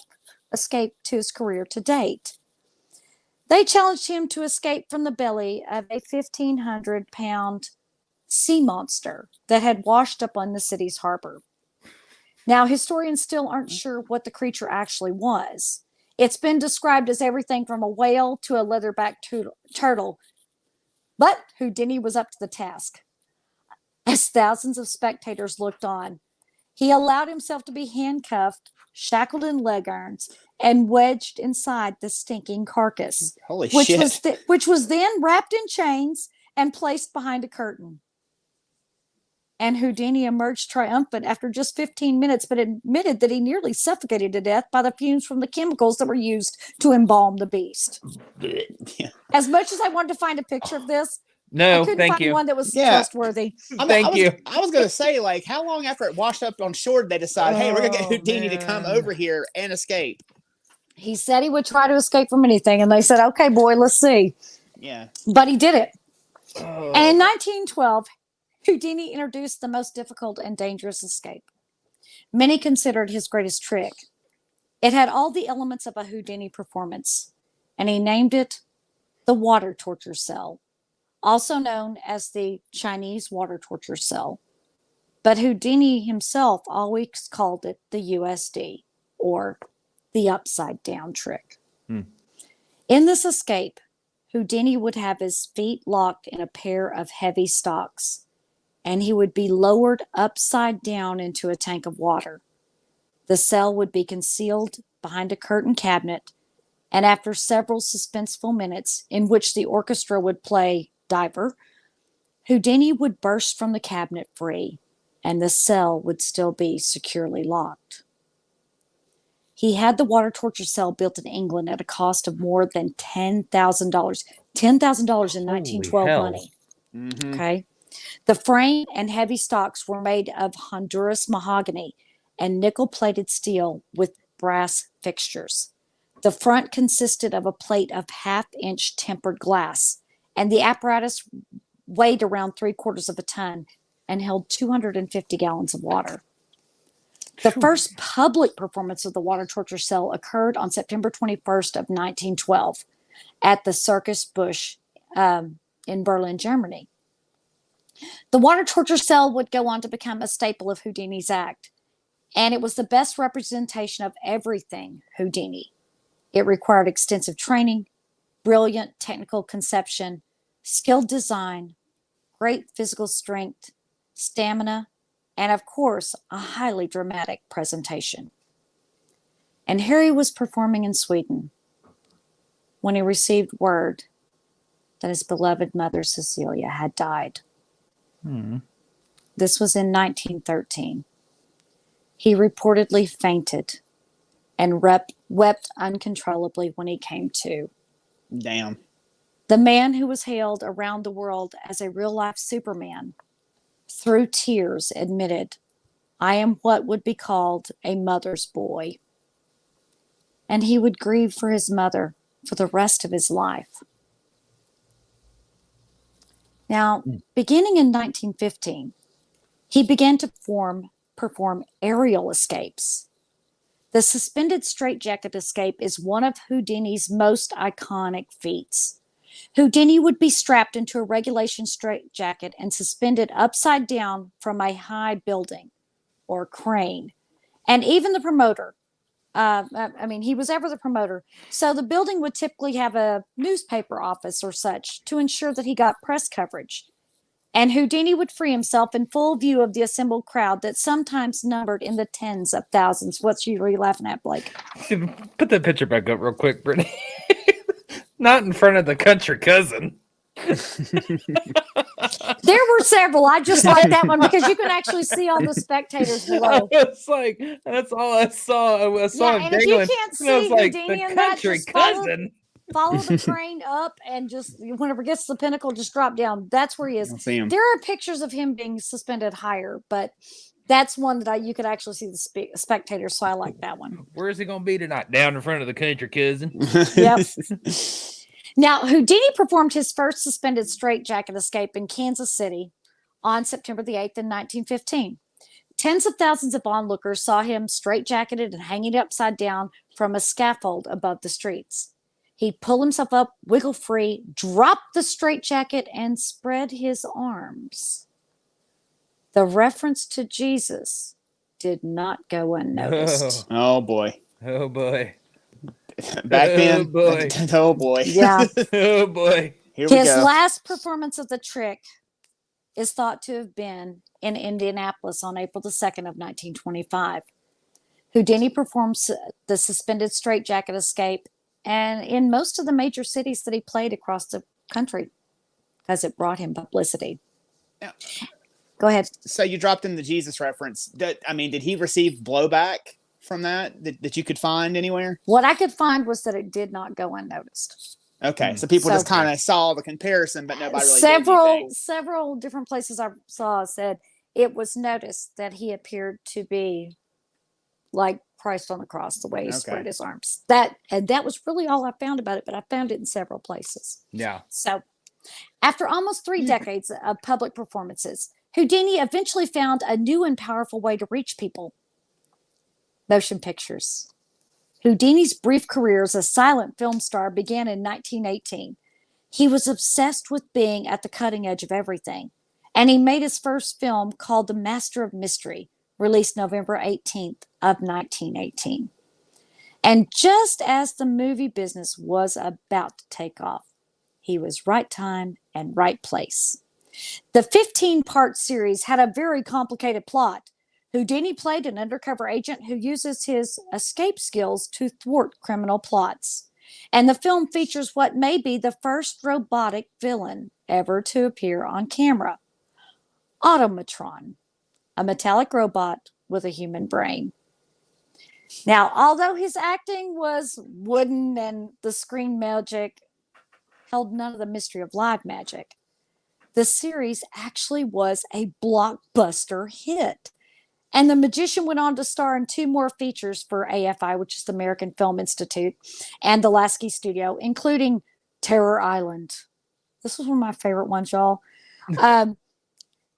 escape to his career to date. They challenged him to escape from the belly of a 1,500-pound sea monster that had washed up on the city's harbor. Now, historians still aren't sure what the creature actually was. It's been described as everything from a whale to a leatherback turtle. But Houdini was up to the task. As thousands of spectators looked on, he allowed himself to be handcuffed, shackled in leg irons, and wedged inside the stinking carcass, which was then wrapped in chains and placed behind a curtain. And Houdini emerged triumphant after just 15 minutes, but admitted that he nearly suffocated to death by the fumes from the chemicals that were used to embalm the beast. As much as I wanted to find a picture of this, I couldn't find one that was trustworthy. I was going to say, like, how long after it washed up on shore did they decide, hey, we're going to get Houdini to come over here and escape? He said he would try to escape from anything, and they said, okay, boy, let's see. Yeah. But he did it. And in 1912, Houdini introduced the most difficult and dangerous escape. Many considered his greatest trick. It had all the elements of a Houdini performance, and he named it the water torture cell, also known as the Chinese water torture cell. But Houdini himself always called it the USD, or the upside down trick. In this escape, Houdini would have his feet locked in a pair of heavy stocks, and he would be lowered upside down into a tank of water. The cell would be concealed behind a curtain cabinet, and after several suspenseful minutes in which the orchestra would play Diver, Houdini would burst from the cabinet free, and the cell would still be securely locked. He had the water torture cell built in England at a cost of more than $10,000. $10,000 in 1912 money. Okay. The frame and heavy stocks were made of Honduras mahogany and nickel-plated steel with brass fixtures. The front consisted of a plate of half-inch tempered glass, and the apparatus weighed around 3/4 of a ton and held 250 gallons of water. The first public performance of the water torture cell occurred on September 21st of 1912 at the Circus Busch in Berlin, Germany. The water torture cell would go on to become a staple of Houdini's act, and it was the best representation of everything Houdini. It required extensive training, brilliant technical conception, skilled design, great physical strength, stamina, and of course, a highly dramatic presentation. And Harry was performing in Sweden when he received word that his beloved mother, Cecilia, had died. Hmm. This was in 1913. He reportedly fainted and wept uncontrollably when he came to. Damn. The man who was hailed around the world as a real-life Superman, through tears, admitted, "I am what would be called a mother's boy." And he would grieve for his mother for the rest of his life. Now, beginning in 1915, he began to perform aerial escapes. The suspended straitjacket escape is one of Houdini's most iconic feats. Houdini would be strapped into a regulation straitjacket and suspended upside down from a high building or crane. And even the promoter, he was ever the promoter. So the building would typically have a newspaper office or such to ensure that he got press coverage. And Houdini would free himself in full view of the assembled crowd that sometimes numbered in the tens of thousands. What are you laughing at, Blake? Put that picture back up real quick, Brittany. Not in front of the country cousin. There were several. I just like that one because you can actually see all the spectators below. It's like that's all I saw. I saw him and if dangling. you can't And I was see like, Houdini the in that, country just cousin. follow the crane up and just whenever it gets to the pinnacle, just drop down. That's where he is. I'll see him. There are pictures of him being suspended higher, but that's one that you could actually see the spectators. So I like that one. Where is he going to be tonight? Down in front of the country cousin. Yep. Now, Houdini performed his first suspended straitjacket escape in Kansas City on September the 8th in 1915. Tens of thousands of onlookers saw him straitjacketed and hanging upside down from a scaffold above the streets. He pulled himself up, wiggled free, dropped the straitjacket, and spread his arms. The reference to Jesus did not go unnoticed. Oh boy. Oh boy. Back then. Oh boy. Oh boy. Yeah. Oh boy. Here we His go. last performance of the trick is thought to have been in Indianapolis on April the 2nd of 1925. Houdini performs the suspended straitjacket escape and in most of the major cities that he played across the country because it brought him publicity. Yeah. Go ahead. So you dropped in the Jesus reference. Did he receive blowback from that you could find anywhere? What I could find was that it did not go unnoticed. Okay, so people just kind of saw the comparison, but nobody really did anything. Several different places I saw said it was noticed that he appeared to be like Christ on the cross, the way he spread his arms. That was really all I found about it, but I found it in several places. Yeah. So after almost 3 decades of public performances, Houdini eventually found a new and powerful way to reach people: motion pictures. Houdini's brief career as a silent film star began in 1918. He was obsessed with being at the cutting edge of everything, and he made his first film called The Master of Mystery, released November 18th of 1918. And just as the movie business was about to take off, he was right time and right place. The 15-part series had a very complicated plot. Houdini played an undercover agent who uses his escape skills to thwart criminal plots. And the film features what may be the first robotic villain ever to appear on camera: Automatron, a metallic robot with a human brain. Now, although his acting was wooden and the screen magic held none of the mystery of live magic, the series actually was a blockbuster hit. And the magician went on to star in 2 more features for AFI, which is the American Film Institute, and the Lasky Studio, including Terror Island. This was one of my favorite ones, y'all. And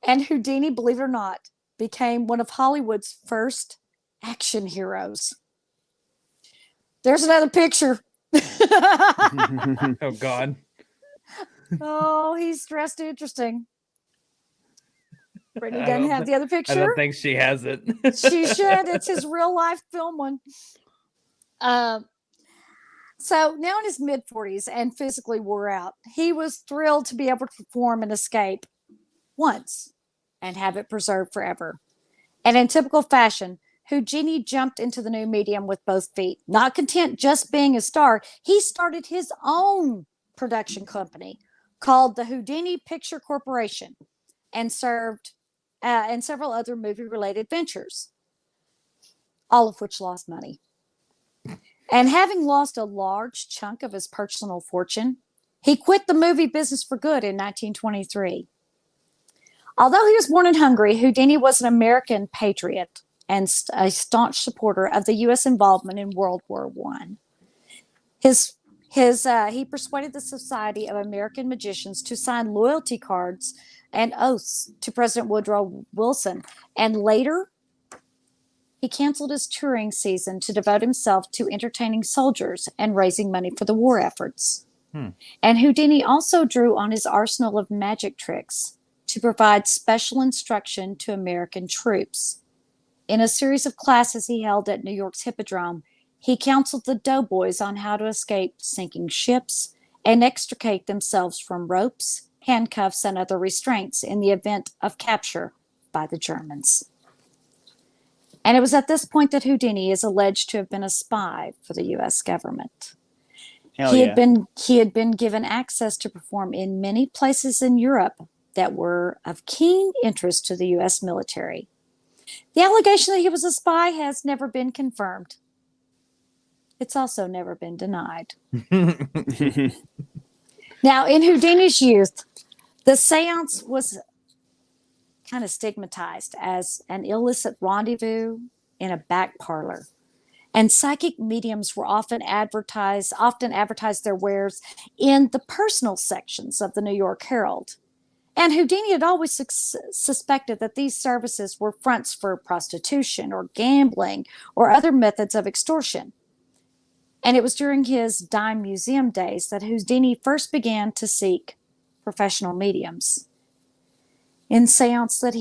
Houdini, believe it or not, became one of Hollywood's first action heroes. There's another picture. Oh, God. Oh, he's dressed interesting. Brittany doesn't have the other picture. I don't think she has it. She should. It's his real life film one. So now in his mid-40s and physically wore out, he was thrilled to be able to perform an escape once and have it preserved forever. And in typical fashion, Houdini jumped into the new medium with both feet. Not content just being a star, he started his own production company called the Houdini Picture Corporation. and served and several other movie-related ventures, all of which lost money. And having lost a large chunk of his personal fortune, he quit the movie business for good in 1923. Although he was born in Hungary, Houdini was an American patriot and a staunch supporter of the U.S. involvement in World War I. He persuaded the Society of American Magicians to sign loyalty cards and oaths to President Woodrow Wilson, and later he canceled his touring season to devote himself to entertaining soldiers and raising money for the war efforts. And Houdini also drew on his arsenal of magic tricks to provide special instruction to American troops. In a series of classes he held at New York's Hippodrome, he counseled the doughboys on how to escape sinking ships and extricate themselves from ropes, handcuffs, and other restraints in the event of capture by the Germans. And it was at this point that Houdini is alleged to have been a spy for the U.S. government. He had been given access to perform in many places in Europe that were of keen interest to the U.S. military. The allegation that he was a spy has never been confirmed. It's also never been denied. Now, in Houdini's youth, the seance was kind of stigmatized as an illicit rendezvous in a back parlor. And psychic mediums were often advertised their wares in the personal sections of the New York Herald. And Houdini had always suspected that these services were fronts for prostitution or gambling or other methods of extortion. And it was during his dime museum days that Houdini first began to seek professional mediums. In seances that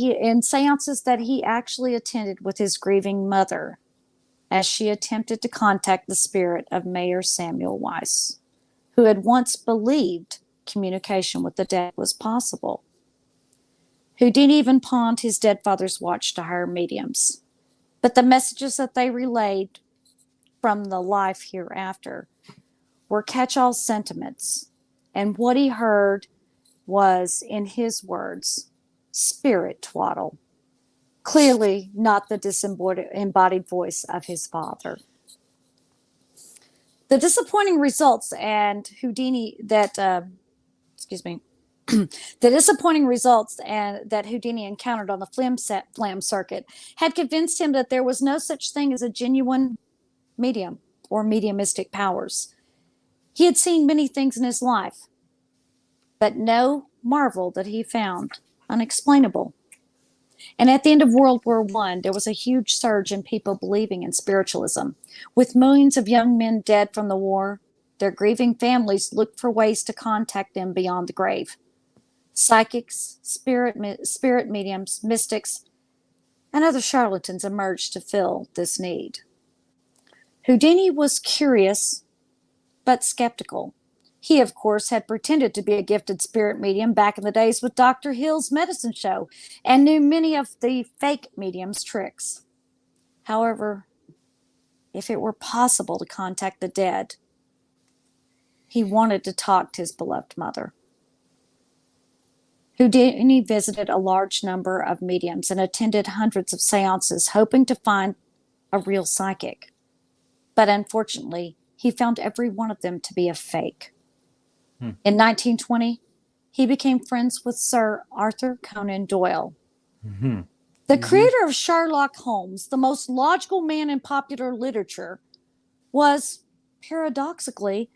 he actually attended with his grieving mother, as she attempted to contact the spirit of Mayor Samuel Weiss, who had once believed communication with the dead was possible. Houdini even pawned his dead father's watch to hire mediums. But the messages that they relayed from the life hereafter were catch-all sentiments. And what he heard was, in his words, spirit twaddle. Clearly not the disembodied voice of his father. The disappointing results that Houdini encountered on the flam circuit had convinced him that there was no such thing as a genuine medium or mediumistic powers. He had seen many things in his life, but no marvel that he found unexplainable. And at the end of World War I, there was a huge surge in people believing in spiritualism. With millions of young men dead from the war, their grieving families looked for ways to contact them beyond the grave. Psychics, spirit mediums, mystics, and other charlatans emerged to fill this need. Houdini was curious, but skeptical. He, of course, had pretended to be a gifted spirit medium back in the days with Dr. Hill's medicine show and knew many of the fake medium's tricks. However, if it were possible to contact the dead, he wanted to talk to his beloved mother. Houdini visited a large number of mediums and attended hundreds of seances, hoping to find a real psychic. But unfortunately, he found every one of them to be a fake. In 1920, he became friends with Sir Arthur Conan Doyle. The creator of Sherlock Holmes, the most logical man in popular literature, was paradoxically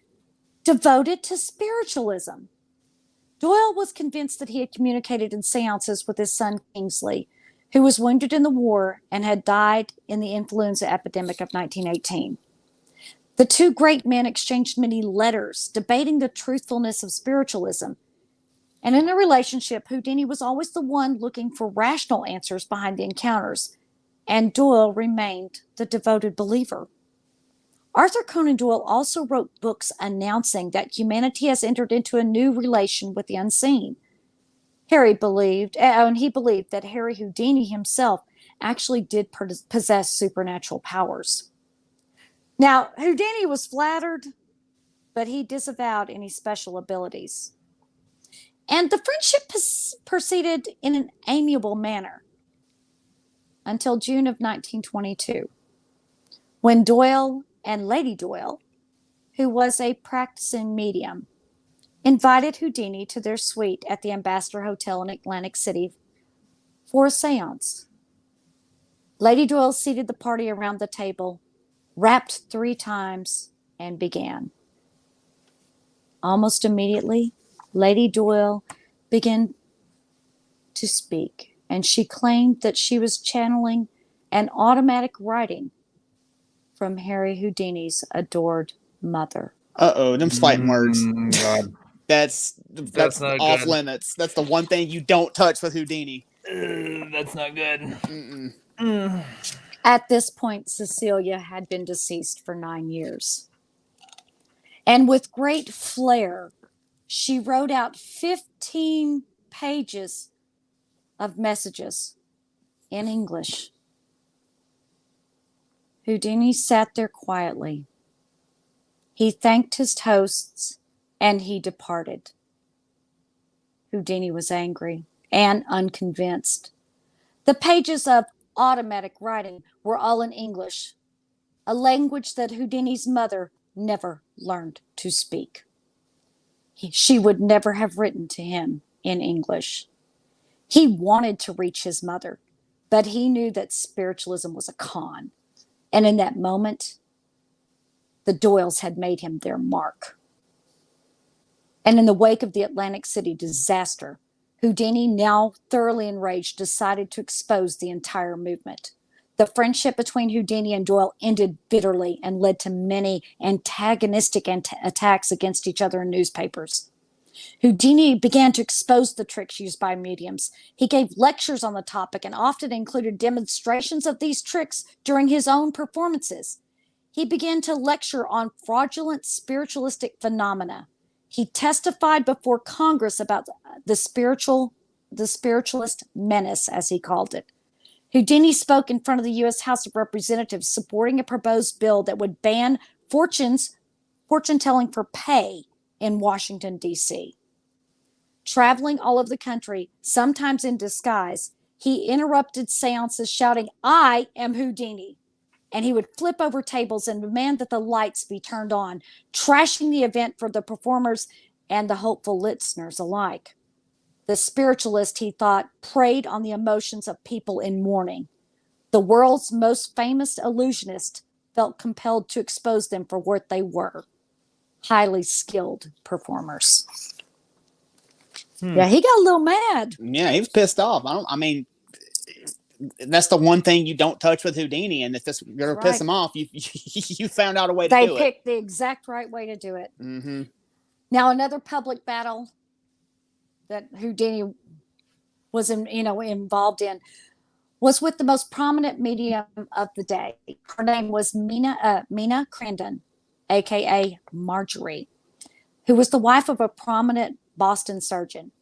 devoted to spiritualism. Doyle was convinced that he had communicated in seances with his son Kingsley, who was wounded in the war and had died in the influenza epidemic of 1918. The two great men exchanged many letters debating the truthfulness of spiritualism. And in their relationship, Houdini was always the one looking for rational answers behind the encounters, and Doyle remained the devoted believer. Arthur Conan Doyle also wrote books announcing that humanity has entered into a new relation with the unseen. He believed that Harry Houdini himself actually did possess supernatural powers. Now, Houdini was flattered, but he disavowed any special abilities. And the friendship proceeded in an amiable manner until June of 1922, when Doyle and Lady Doyle, who was a practicing medium, invited Houdini to their suite at the Ambassador Hotel in Atlantic City for a seance. Lady Doyle seated the party around the table, rapped 3 times, and began. Almost immediately, Lady Doyle began to speak, and she claimed that she was channeling an automatic writing from Harry Houdini's adored mother. Uh-oh, them fighting words. God. That's not off good. limits. That's the one thing you don't touch with Houdini. That's not good. Mm-mm. At this point, Cecilia had been deceased for 9 years. And with great flair, she wrote out 15 pages of messages in English. Houdini sat there quietly. He thanked his hosts and he departed. Houdini was angry and unconvinced. The pages of automatic writing were all in English, a language that Houdini's mother never learned to speak. She would never have written to him in English. He wanted to reach his mother, but he knew that spiritualism was a con. And in that moment, the Doyles had made him their mark. And in the wake of the Atlantic City disaster, Houdini, now thoroughly enraged, decided to expose the entire movement. The friendship between Houdini and Doyle ended bitterly and led to many antagonistic attacks against each other in newspapers. Houdini began to expose the tricks used by mediums. He gave lectures on the topic and often included demonstrations of these tricks during his own performances. He began to lecture on fraudulent spiritualistic phenomena. He testified before Congress about the spiritualist menace, as he called it. Houdini spoke in front of the U.S. House of Representatives supporting a proposed bill that would ban fortune-telling for pay in Washington, D.C. Traveling all over the country, sometimes in disguise, he interrupted seances shouting, "I am Houdini." And he would flip over tables and demand that the lights be turned on, trashing the event for the performers and the hopeful listeners alike. The spiritualist, he thought, preyed on the emotions of people in mourning. The world's most famous illusionist felt compelled to expose them for what they were, highly skilled performers. Yeah, he got a little mad. Yeah, he was pissed off. That's the one thing you don't touch with Houdini, and if you're gonna piss him off, you found out a way to do it. They picked the exact right way to do it. Mm-hmm. Now, another public battle that Houdini was involved in was with the most prominent medium of the day. Her name was Mina Crandon, aka Marjorie, who was the wife of a prominent Boston surgeon.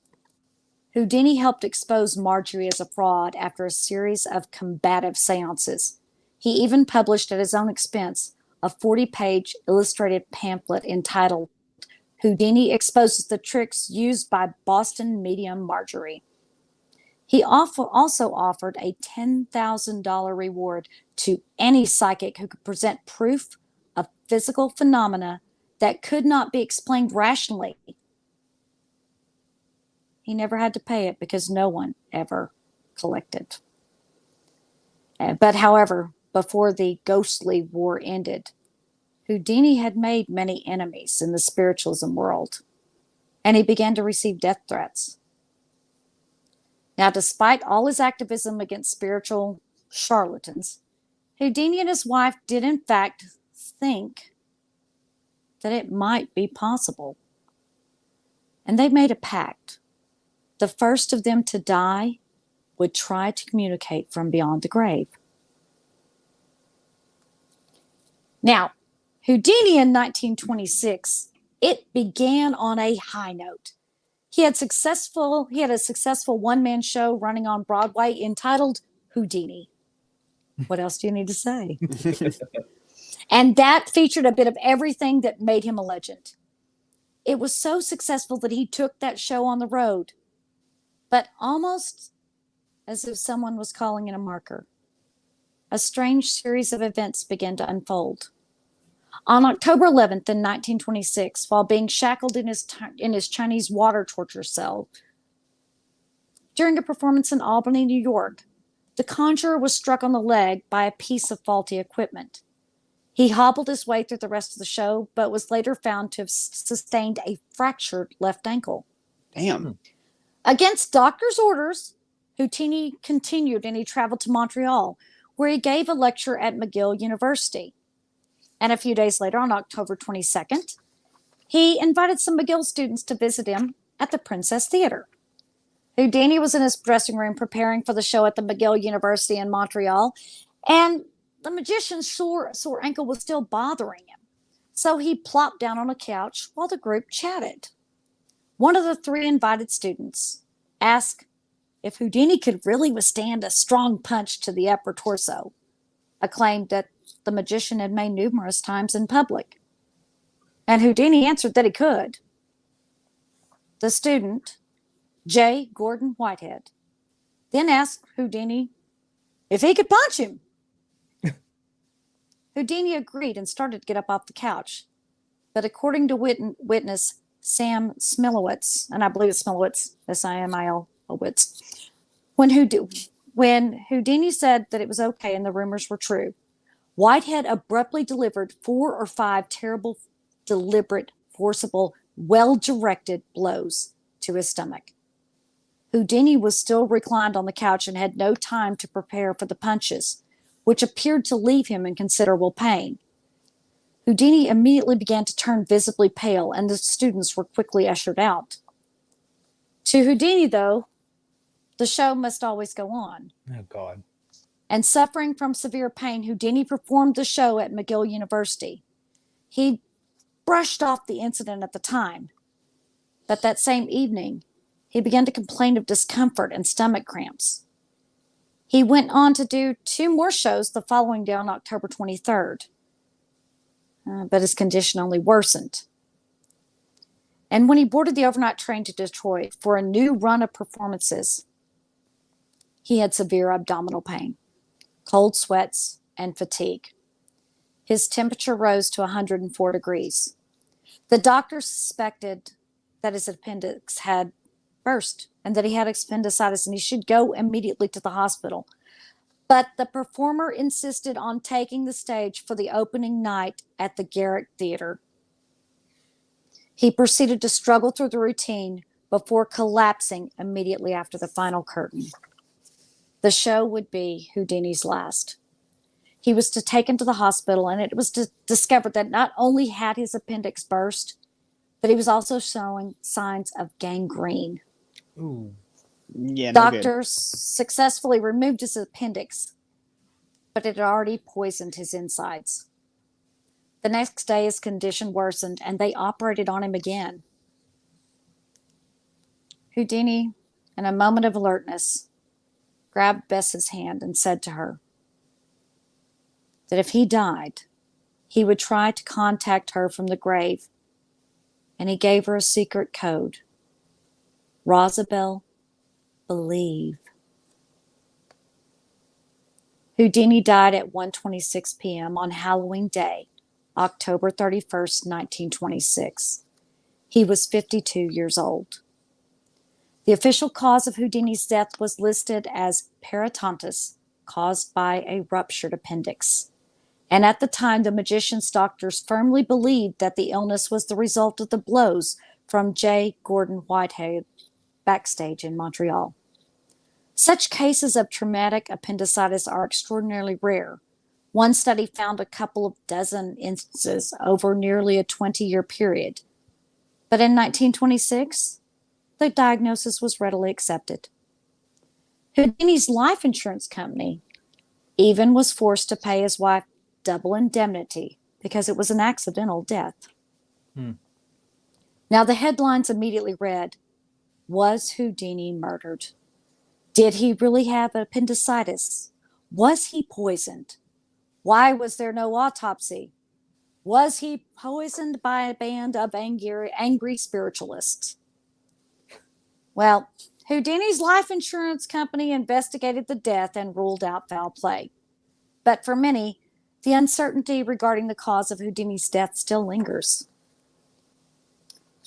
Houdini helped expose Marjorie as a fraud after a series of combative seances. He even published at his own expense a 40-page illustrated pamphlet entitled "Houdini Exposes the Tricks Used by Boston Medium Marjorie." He also offered a $10,000 reward to any psychic who could present proof of physical phenomena that could not be explained rationally. He never had to pay it because no one ever collected. But however, before the ghostly war ended, Houdini had made many enemies in the spiritualism world, and he began to receive death threats. Now, despite all his activism against spiritual charlatans, Houdini and his wife did in fact think that it might be possible. And they made a pact. The first of them to die would try to communicate from beyond the grave. Now, Houdini in 1926, it began on a high note. He had a successful one-man show running on Broadway entitled Houdini. What else do you need to say? And that featured a bit of everything that made him a legend. it was so successful that he took that show on the road, but almost as if someone was calling in a marker. A strange series of events began to unfold. On October 11th in 1926, while being shackled in his Chinese water torture cell, during a performance in Albany, New York, the conjurer was struck on the leg by a piece of faulty equipment. He hobbled his way through the rest of the show, but was later found to have sustained a fractured left ankle. Damn. Against doctor's orders, Houdini continued and he traveled to Montreal, where he gave a lecture at McGill University. And a few days later, on October 22nd, he invited some McGill students to visit him at the Princess Theater. Houdini was in his dressing room preparing for the show at the McGill University in Montreal, and the magician's sore ankle was still bothering him. So he plopped down on a couch while the group chatted. One of the three invited students asked if Houdini could really withstand a strong punch to the upper torso, a claim that the magician had made numerous times in public. And Houdini answered that he could. The student, J. Gordon Whitehead, then asked Houdini if he could punch him. Houdini agreed and started to get up off the couch. But according to witness Sam Smilowitz, and I believe it's Smilowitz, S-I-M-I-L-O-W-I-T-Z, when Houdini said that it was okay and the rumors were true, Whitehead abruptly delivered 4 or 5 terrible, deliberate, forcible, well-directed blows to his stomach. Houdini was still reclined on the couch and had no time to prepare for the punches, which appeared to leave him in considerable pain. Houdini immediately began to turn visibly pale, and the students were quickly ushered out. To Houdini, though, the show must always go on. Oh, God. And suffering from severe pain, Houdini performed the show at McGill University. He brushed off the incident at the time, but that same evening, he began to complain of discomfort and stomach cramps. He went on to do 2 more shows the following day on October 23rd, but his condition only worsened. And when he boarded the overnight train to Detroit for a new run of performances, he had severe abdominal pain, cold sweats, and fatigue. His temperature rose to 104 degrees. The doctor suspected that his appendix had burst and that he had appendicitis and he should go immediately to the hospital. But the performer insisted on taking the stage for the opening night at the Garrick Theater. He proceeded to struggle through the routine before collapsing immediately after the final curtain. The show would be Houdini's last. He was taken to the hospital, and it was discovered that not only had his appendix burst, but he was also showing signs of gangrene. Ooh. Yeah, no good. Doctors successfully removed his appendix, but it had already poisoned his insides. The next day, his condition worsened, and they operated on him again. Houdini, in a moment of alertness, grabbed Bess's hand and said to her that if he died, he would try to contact her from the grave, and he gave her a secret code. Rosabelle, believe. Houdini died at 1:26 p.m. on Halloween Day, October 31st, 1926. He was 52 years old. The official cause of Houdini's death was listed as peritonitis, caused by a ruptured appendix. And at the time, the magician's doctors firmly believed that the illness was the result of the blows from J. Gordon Whitehead backstage in Montreal. Such cases of traumatic appendicitis are extraordinarily rare. One study found a couple of dozen instances over nearly a 20-year period. But in 1926, the diagnosis was readily accepted. Houdini's life insurance company even was forced to pay his wife double indemnity because it was an accidental death. Now, the headlines immediately read, "Was Houdini murdered? Did he really have appendicitis? Was he poisoned? Why was there no autopsy? Was he poisoned by a band of angry spiritualists? Well, Houdini's life insurance company investigated the death and ruled out foul play. But for many, the uncertainty regarding the cause of Houdini's death still lingers.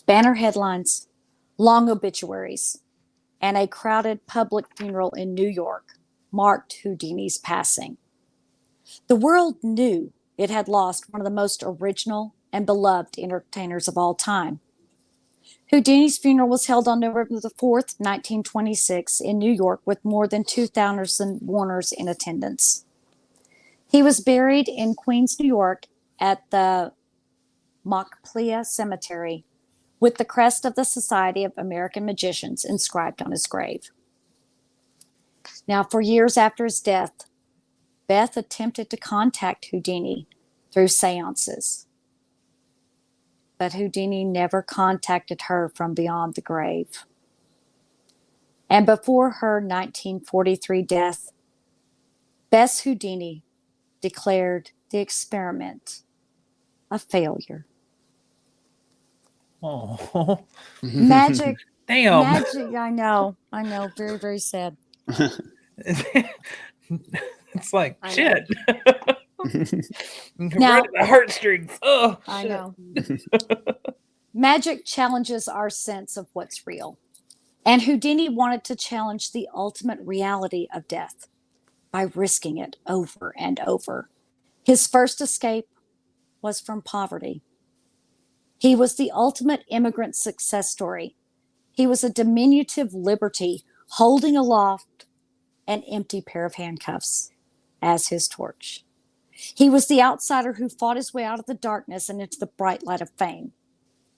Banner headlines, long obituaries, and a crowded public funeral in New York marked Houdini's passing. The world knew it had lost one of the most original and beloved entertainers of all time. Houdini's funeral was held on November the 4th, 1926 in New York with more than 2,000 mourners in attendance. He was buried in Queens, New York at the Montclair Cemetery with the crest of the Society of American Magicians inscribed on his grave. Now, for years after his death, Beth attempted to contact Houdini through seances. But Houdini never contacted her from beyond the grave. And before her 1943 death, Bess Houdini declared the experiment a failure. Oh, Magic. damn. Magic, I know. Very, very sad. It's like, I shit. Now- Right at the heartstrings. Oh, I shit. know. Magic challenges our sense of what's real. And Houdini wanted to challenge the ultimate reality of death by risking it over and over. His first escape was from poverty. He was the ultimate immigrant success story. He was a diminutive liberty holding aloft an empty pair of handcuffs as his torch. He was the outsider who fought his way out of the darkness and into the bright light of fame.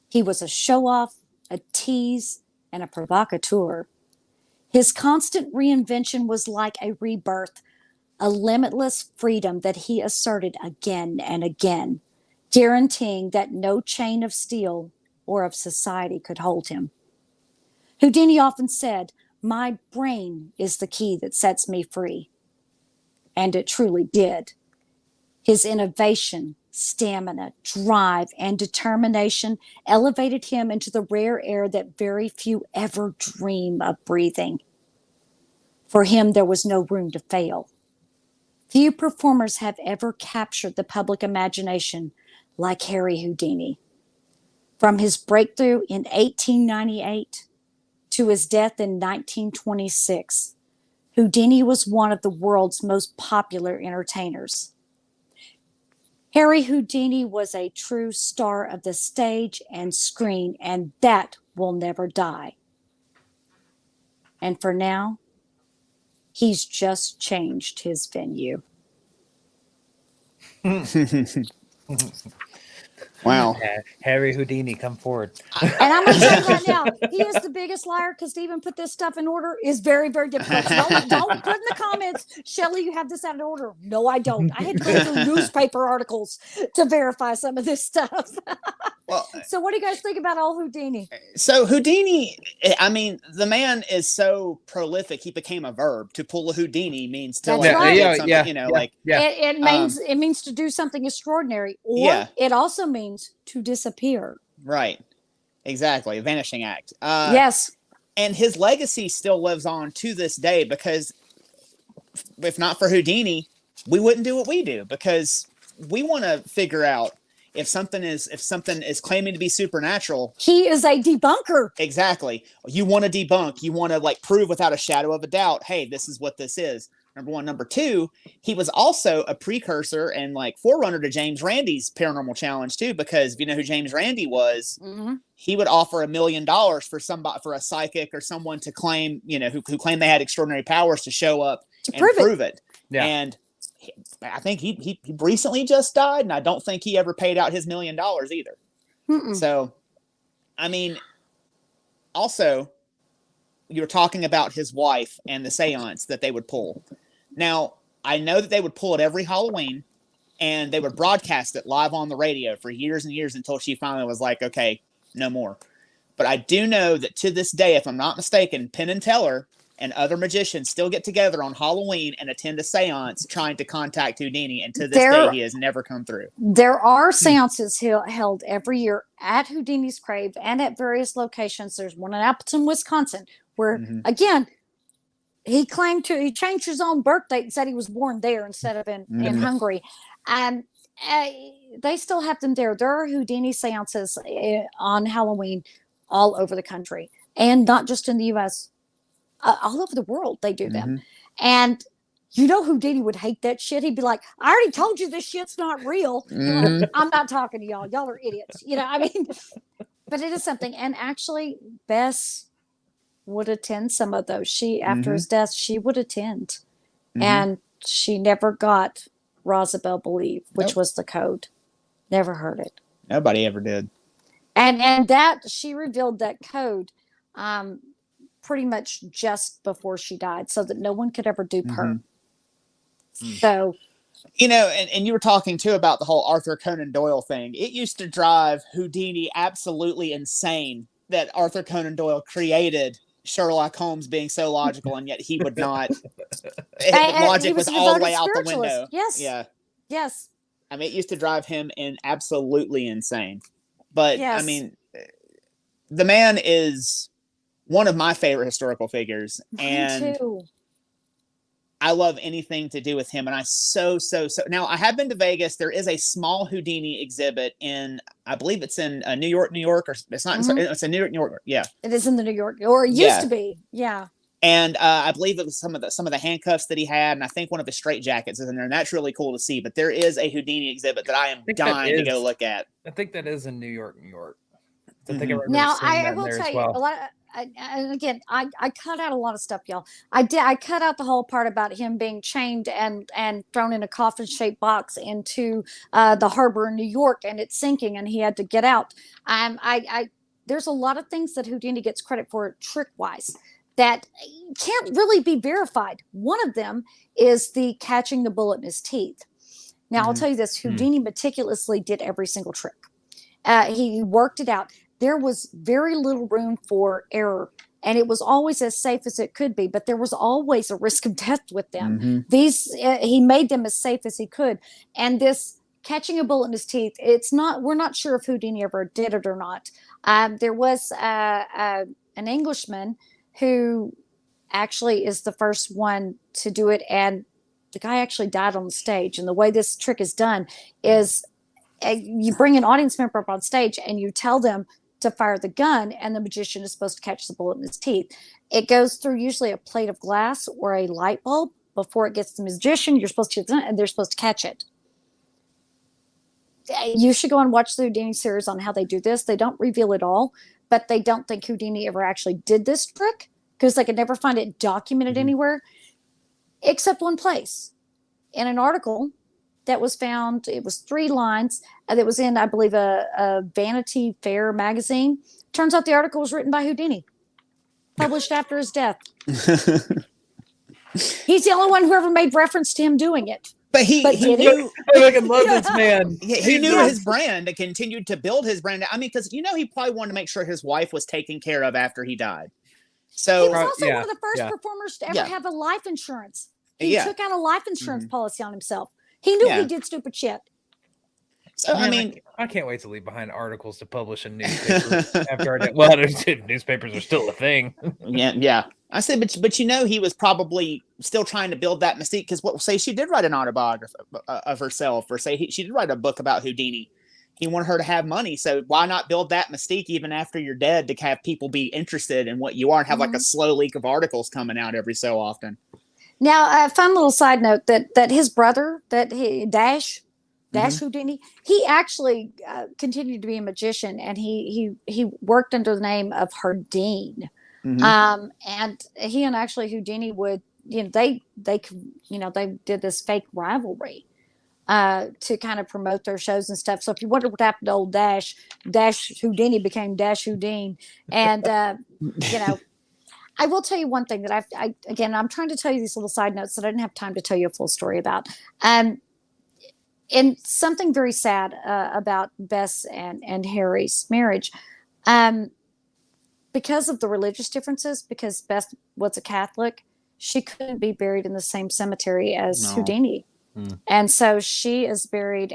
He was a show-off, a tease, and a provocateur. His constant reinvention was like a rebirth, a limitless freedom that he asserted again and again, guaranteeing that no chain of steel or of society could hold him. Houdini often said, "My brain is the key that sets me free." And it truly did. His innovation, stamina, drive, and determination elevated him into the rare air that very few ever dream of breathing. For him, there was no room to fail. Few performers have ever captured the public imagination like Harry Houdini. From his breakthrough in 1898 to his death in 1926, Houdini was one of the world's most popular entertainers. Harry Houdini was a true star of the stage and screen, and that will never die. And for now, he's just changed his venue. Wow. Harry Houdini, come forward. And I'm going to tell you right now, he is the biggest liar because to even put this stuff in order is very, very difficult. Don't put in the comments, Shelley, you have this out of order. No, I don't. I had to go through newspaper articles to verify some of this stuff. Well, So what do you guys think about old Houdini? so Houdini, I mean, the man is so prolific. He became a verb. To pull a Houdini means to That's like right. get something, Yeah, you know, yeah. like Yeah. It means to do something extraordinary, or Yeah. it also means to disappear. right, exactly, a vanishing act. Yes. And his legacy still lives on to this day because if not for Houdini, we wouldn't do what we do because we want to figure out if something is claiming to be supernatural. He is a debunker. Exactly. You want to debunk, you want to like prove without a shadow of a doubt, hey, this is what this is. Number one. Number two, he was also a precursor and like forerunner to James Randi's paranormal challenge too, because if you know who James Randi was, he would offer $1 million for somebody, for a psychic or someone to claim, you know, who claimed they had extraordinary powers to show up To and prove it. it. Yeah. And I think he recently just died, and I don't think he ever paid out his $1 million either. Mm-mm. So, I mean, also, you were talking about his wife and the seance that they would pull. Now, I know that they would pull it every Halloween, and they would broadcast it live on the radio for years and years until she finally was like, okay, no more. But I do know that to this day, if I'm not mistaken, Penn and Teller and other magicians still get together on Halloween and attend a seance trying to contact Houdini. And to this day, he has never come through. There are seances held every year at Houdini's Grave and at various locations. There's one in Appleton, Wisconsin, where, again, he changed his own birth date and said he was born there instead of in Hungary. And they still have them there. There are Houdini seances on Halloween all over the country, and not just in the U.S., all over the world. They do them. And Houdini would hate that shit. He'd be like, I already told you this shit's not real. Like, I'm not talking to y'all. Y'all are idiots. But it is something. And actually, Bess would attend some of those. After his death, she would attend. And she never got Rosabelle Believe, which was the code. Never heard it. Nobody ever did. And that she revealed that code pretty much just before she died, so that no one could ever dupe her. So, and you were talking too about the whole Arthur Conan Doyle thing. It used to drive Houdini absolutely insane that Arthur Conan Doyle created Sherlock Holmes being so logical, and yet he would not. Logic was all the way out the window. Yes. Yeah. Yes. I mean, it used to drive him absolutely insane. But yes. I mean, the man is one of my favorite historical figures, and too. I love anything to do with him. And so now I have been to Vegas. There is a small Houdini exhibit I believe it's in New York, or it's not. It's in New York. Yeah, it is in the New York, or it used to be. Yeah. And I believe it was some of the handcuffs that he had, and I think one of his straitjackets is in there, and that's really cool to see. But there is a Houdini exhibit that I am dying to go look at. I think that is in New York. I think I will tell you a lot. And again, I cut out a lot of stuff, y'all. I cut out the whole part about him being chained and thrown in a coffin-shaped box into the harbor in New York, and it's sinking, and he had to get out. There's a lot of things that Houdini gets credit for trick-wise that can't really be verified. One of them is the catching the bullet in his teeth. Now, I'll tell you this, Houdini meticulously did every single trick. He worked it out. There was very little room for error, and it was always as safe as it could be, but there was always a risk of death with them. He made them as safe as he could. And this catching a bullet in his teeth, we're not sure if Houdini ever did it or not. There was an Englishman who actually is the first one to do it, and the guy actually died on the stage. And the way this trick is done is you bring an audience member up on stage and you tell them to fire the gun, and the magician is supposed to catch the bullet in his teeth. It goes through usually a plate of glass or a light bulb before it gets to the magician. You're supposed to, and they're supposed to catch it. You should go and watch the Houdini series on how they do this. They don't reveal it all, but they don't think Houdini ever actually did this trick because they could never find it documented anywhere except one place. In an article that was found, it was 3 lines that was in, I believe, a Vanity Fair magazine. Turns out the article was written by Houdini, published after his death. He's the only one who ever made reference to him doing it. But he knew. I love this man. He knew his brand and continued to build his brand. I mean, because he probably wanted to make sure his wife was taken care of after he died. So he was also one of the first performers to ever have a life insurance. He took out a life insurance policy on himself. He knew he did stupid shit. So man, I mean, I can't wait to leave behind articles to publish in newspapers after I did. Well, newspapers are still a thing. yeah. I said, but he was probably still trying to build that mystique because say she did write an autobiography of herself, or say she did write a book about Houdini. He wanted her to have money, so why not build that mystique even after you're dead to have people be interested in what you are and have like a slow leak of articles coming out every so often. Now, a fun little side note that his brother, Dash Houdini, he actually continued to be a magician, and he worked under the name of Houdini. And he and actually Houdini would, they did this fake rivalry to kind of promote their shows and stuff. So if you wonder what happened to old Dash Houdini became Dash Houdini, and I will tell you one thing that I'm trying to tell you these little side notes that I didn't have time to tell you a full story about. And something very sad about Bess and Harry's marriage. because of the religious differences, because Beth was a Catholic, she couldn't be buried in the same cemetery as Houdini. And so she is buried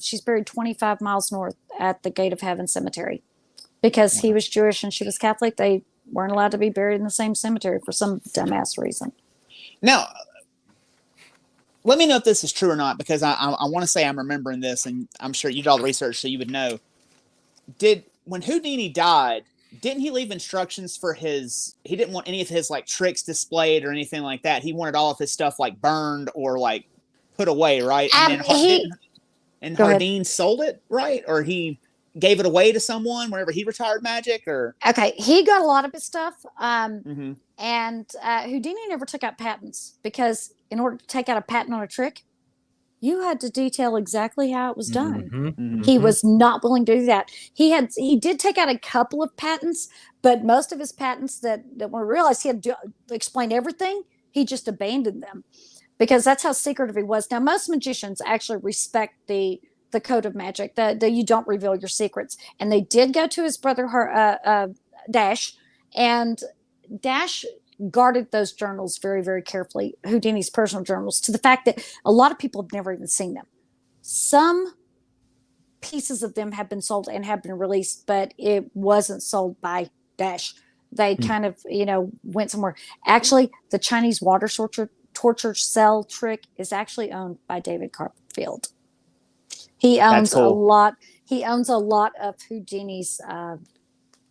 she's buried 25 miles north at the Gate of Heaven Cemetery. Because he was Jewish and she was Catholic, they weren't allowed to be buried in the same cemetery for some dumbass reason. Now, let me know if this is true or not, because I want to say I'm remembering this, and I'm sure you did all the research, so you would know. When Houdini died, didn't he leave instructions for he didn't want any of his like tricks displayed or anything like that. He wanted all of his stuff like burned or like put away, right? And then Houdini sold it, right? Or he gave it away to someone whenever he retired magic, or okay, he got a lot of his stuff. And Houdini never took out patents, because in order to take out a patent on a trick, you had to detail exactly how it was done. He was not willing to do that. He did take out a couple of patents, but most of his patents that when we realized he had to explain everything, he just abandoned them, because that's how secretive he was. Now, most magicians actually respect the code of magic, that you don't reveal your secrets. And they did go to his brother, Dash, and Dash guarded those journals very, very carefully, Houdini's personal journals, to the fact that a lot of people have never even seen them. Some pieces of them have been sold and have been released, but it wasn't sold by Dash. They kind of, went somewhere. Actually, the Chinese water torture cell trick is actually owned by David Copperfield. He owns a lot. He owns a lot of Houdini's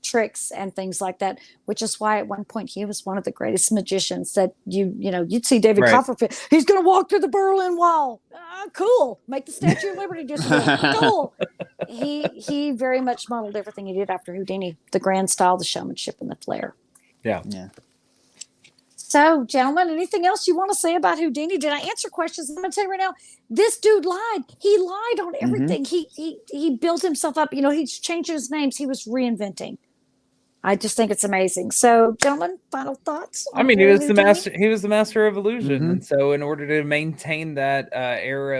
tricks and things like that, which is why at one point he was one of the greatest magicians that you'd see David Copperfield. He's going to walk through the Berlin Wall. Cool. Make the Statue of Liberty disappear. Cool. He very much modeled everything he did after Houdini, the grand style, the showmanship, and the flair. Yeah. So, gentlemen, anything else you want to say about Houdini? Did I answer questions? I'm going to tell you right now, this dude lied. He lied on everything. He built himself up. He's changing his names. He was reinventing. I just think it's amazing. So, gentlemen, final thoughts? I mean, he was the master. He was the master of illusion, and so in order to maintain that air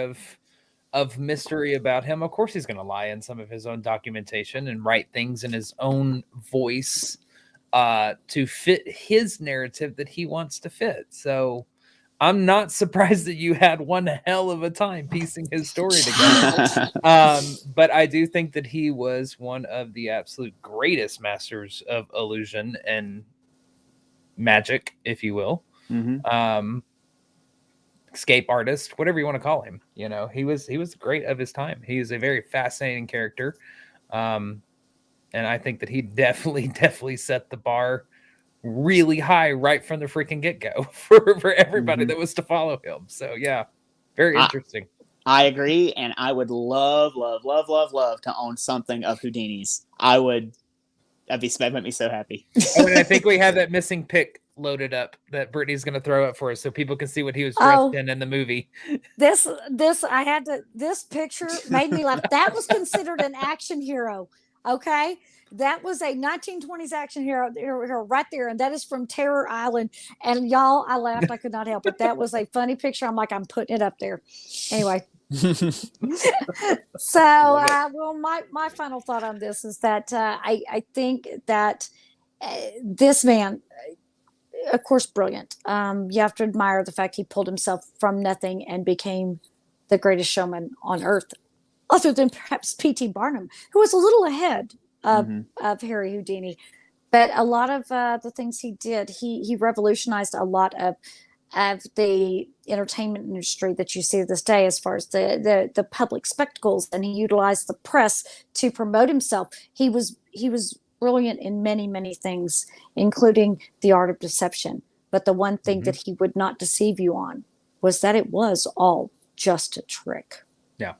of mystery about him, of course, he's going to lie in some of his own documentation and write things in his own voice to fit his narrative that he wants to fit. So, I'm not surprised that you had one hell of a time piecing his story together. But I do think that he was one of the absolute greatest masters of illusion and magic, if you will. Escape artist, whatever you want to call him. He was great of his time. He is a very fascinating character. And I think that he definitely set the bar really high right from the freaking get-go for everybody that was to follow him. So yeah, very interesting. I agree, and I would love to own something of Houdini's. That'd make me so happy. And I think we have that missing pic loaded up that Brittany's going to throw up for us so people can see what he was dressed in the movie. This picture made me laugh. That was considered an action hero. Okay. That was a 1920s action hero right there. And that is from Terror Island. And y'all, I laughed. I could not help it. That was a funny picture. I'm like, I'm putting it up there. Anyway. So, my final thought on this is that I think that this man, of course, brilliant. You have to admire the fact he pulled himself from nothing and became the greatest showman on earth, other than perhaps P.T. Barnum, who was a little ahead of Harry Houdini. But a lot of the things he did, he revolutionized a lot of the entertainment industry that you see this day, as far as the public spectacles, and he utilized the press to promote himself. He was brilliant in many, many things, including the art of deception. But the one thing that he would not deceive you on was that it was all just a trick. Yeah.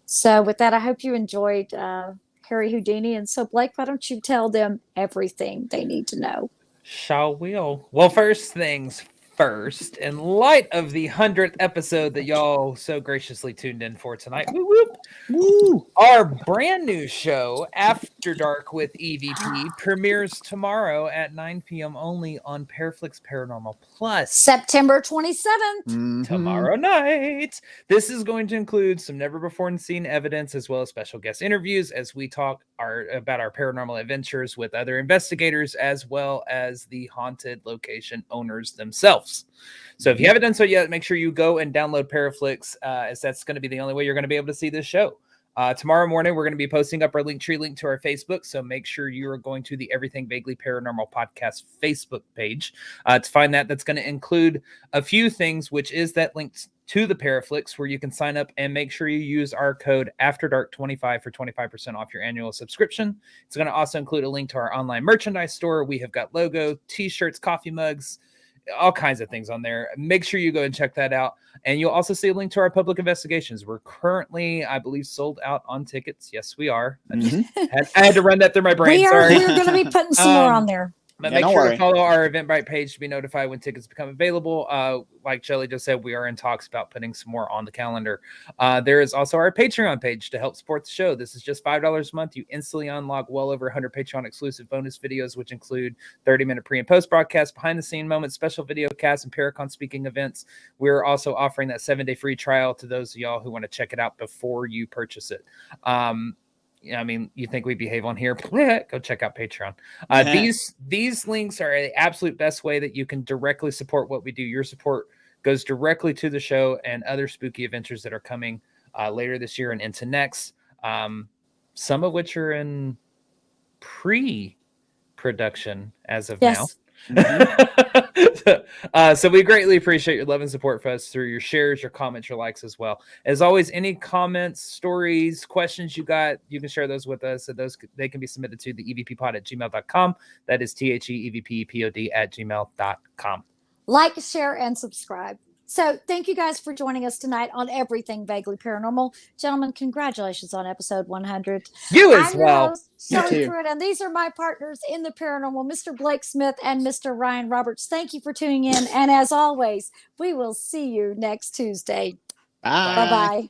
So with that, I hope you enjoyed Harry Houdini. And so, Blake, why don't you tell them everything they need to know? Shall we? Well, first things first, in light of the 100th episode that y'all so graciously tuned in for tonight, woo, our brand new show, After Dark with EVP, premieres tomorrow at 9 p.m. only on Paraflix Paranormal Plus. September 27th. Tomorrow night. This is going to include some never-before-seen evidence, as well as special guest interviews, as we talk our paranormal adventures with other investigators, as well as the haunted location owners themselves. So if you haven't done so yet, make sure you go and download Paraflix, as that's going to be the only way you're going to be able to see this show. Tomorrow morning, we're going to be posting up our Linktree link to our Facebook. So make sure you are going to the Everything Vaguely Paranormal Podcast Facebook page to find that. That's going to include a few things, which is that link to the Paraflix, where you can sign up, and make sure you use our code AFTERDARK25 for 25% off your annual subscription. It's going to also include a link to our online merchandise store. We have got logo, t-shirts, coffee mugs, all kinds of things on there. Make sure you go and check that out. And you'll also see a link to our public investigations. We're currently, I believe, sold out on tickets. Yes, we are. I had to run that through my brain. Sorry. We're going to be putting some more on there. But make sure to follow our Eventbrite page to be notified when tickets become available. Like Shelly just said, we are in talks about putting some more on the calendar. There is also our Patreon page to help support the show. This is just $5 a month. You instantly unlock well over 100 Patreon exclusive bonus videos, which include 30-minute pre and post broadcasts, behind the scene moments, special video casts, and Paracon speaking events. We're also offering that 7-day free trial to those of y'all who want to check it out before you purchase it. I mean, you think we behave on here? Go check out Patreon. These links are the absolute best way that you can directly support what we do. Your support goes directly to the show and other spooky adventures that are coming later this year and into next. Some of which are in pre-production as of now. So we greatly appreciate your love and support for us through your shares, your comments, your likes as well. As always, any comments, stories, questions you got, you can share those with us. They can be submitted to the evppod@gmail.com. That is THEEVPPOD@gmail.com. Like, share, and subscribe. So thank you guys for joining us tonight on Everything Vaguely Paranormal. Gentlemen, congratulations on episode 100. You as well. Shelly Pruitt, and these are my partners in the paranormal, Mr. Blake Smith and Mr. Ryan Roberts. Thank you for tuning in. And as always, we will see you next Tuesday. Bye. Bye-bye.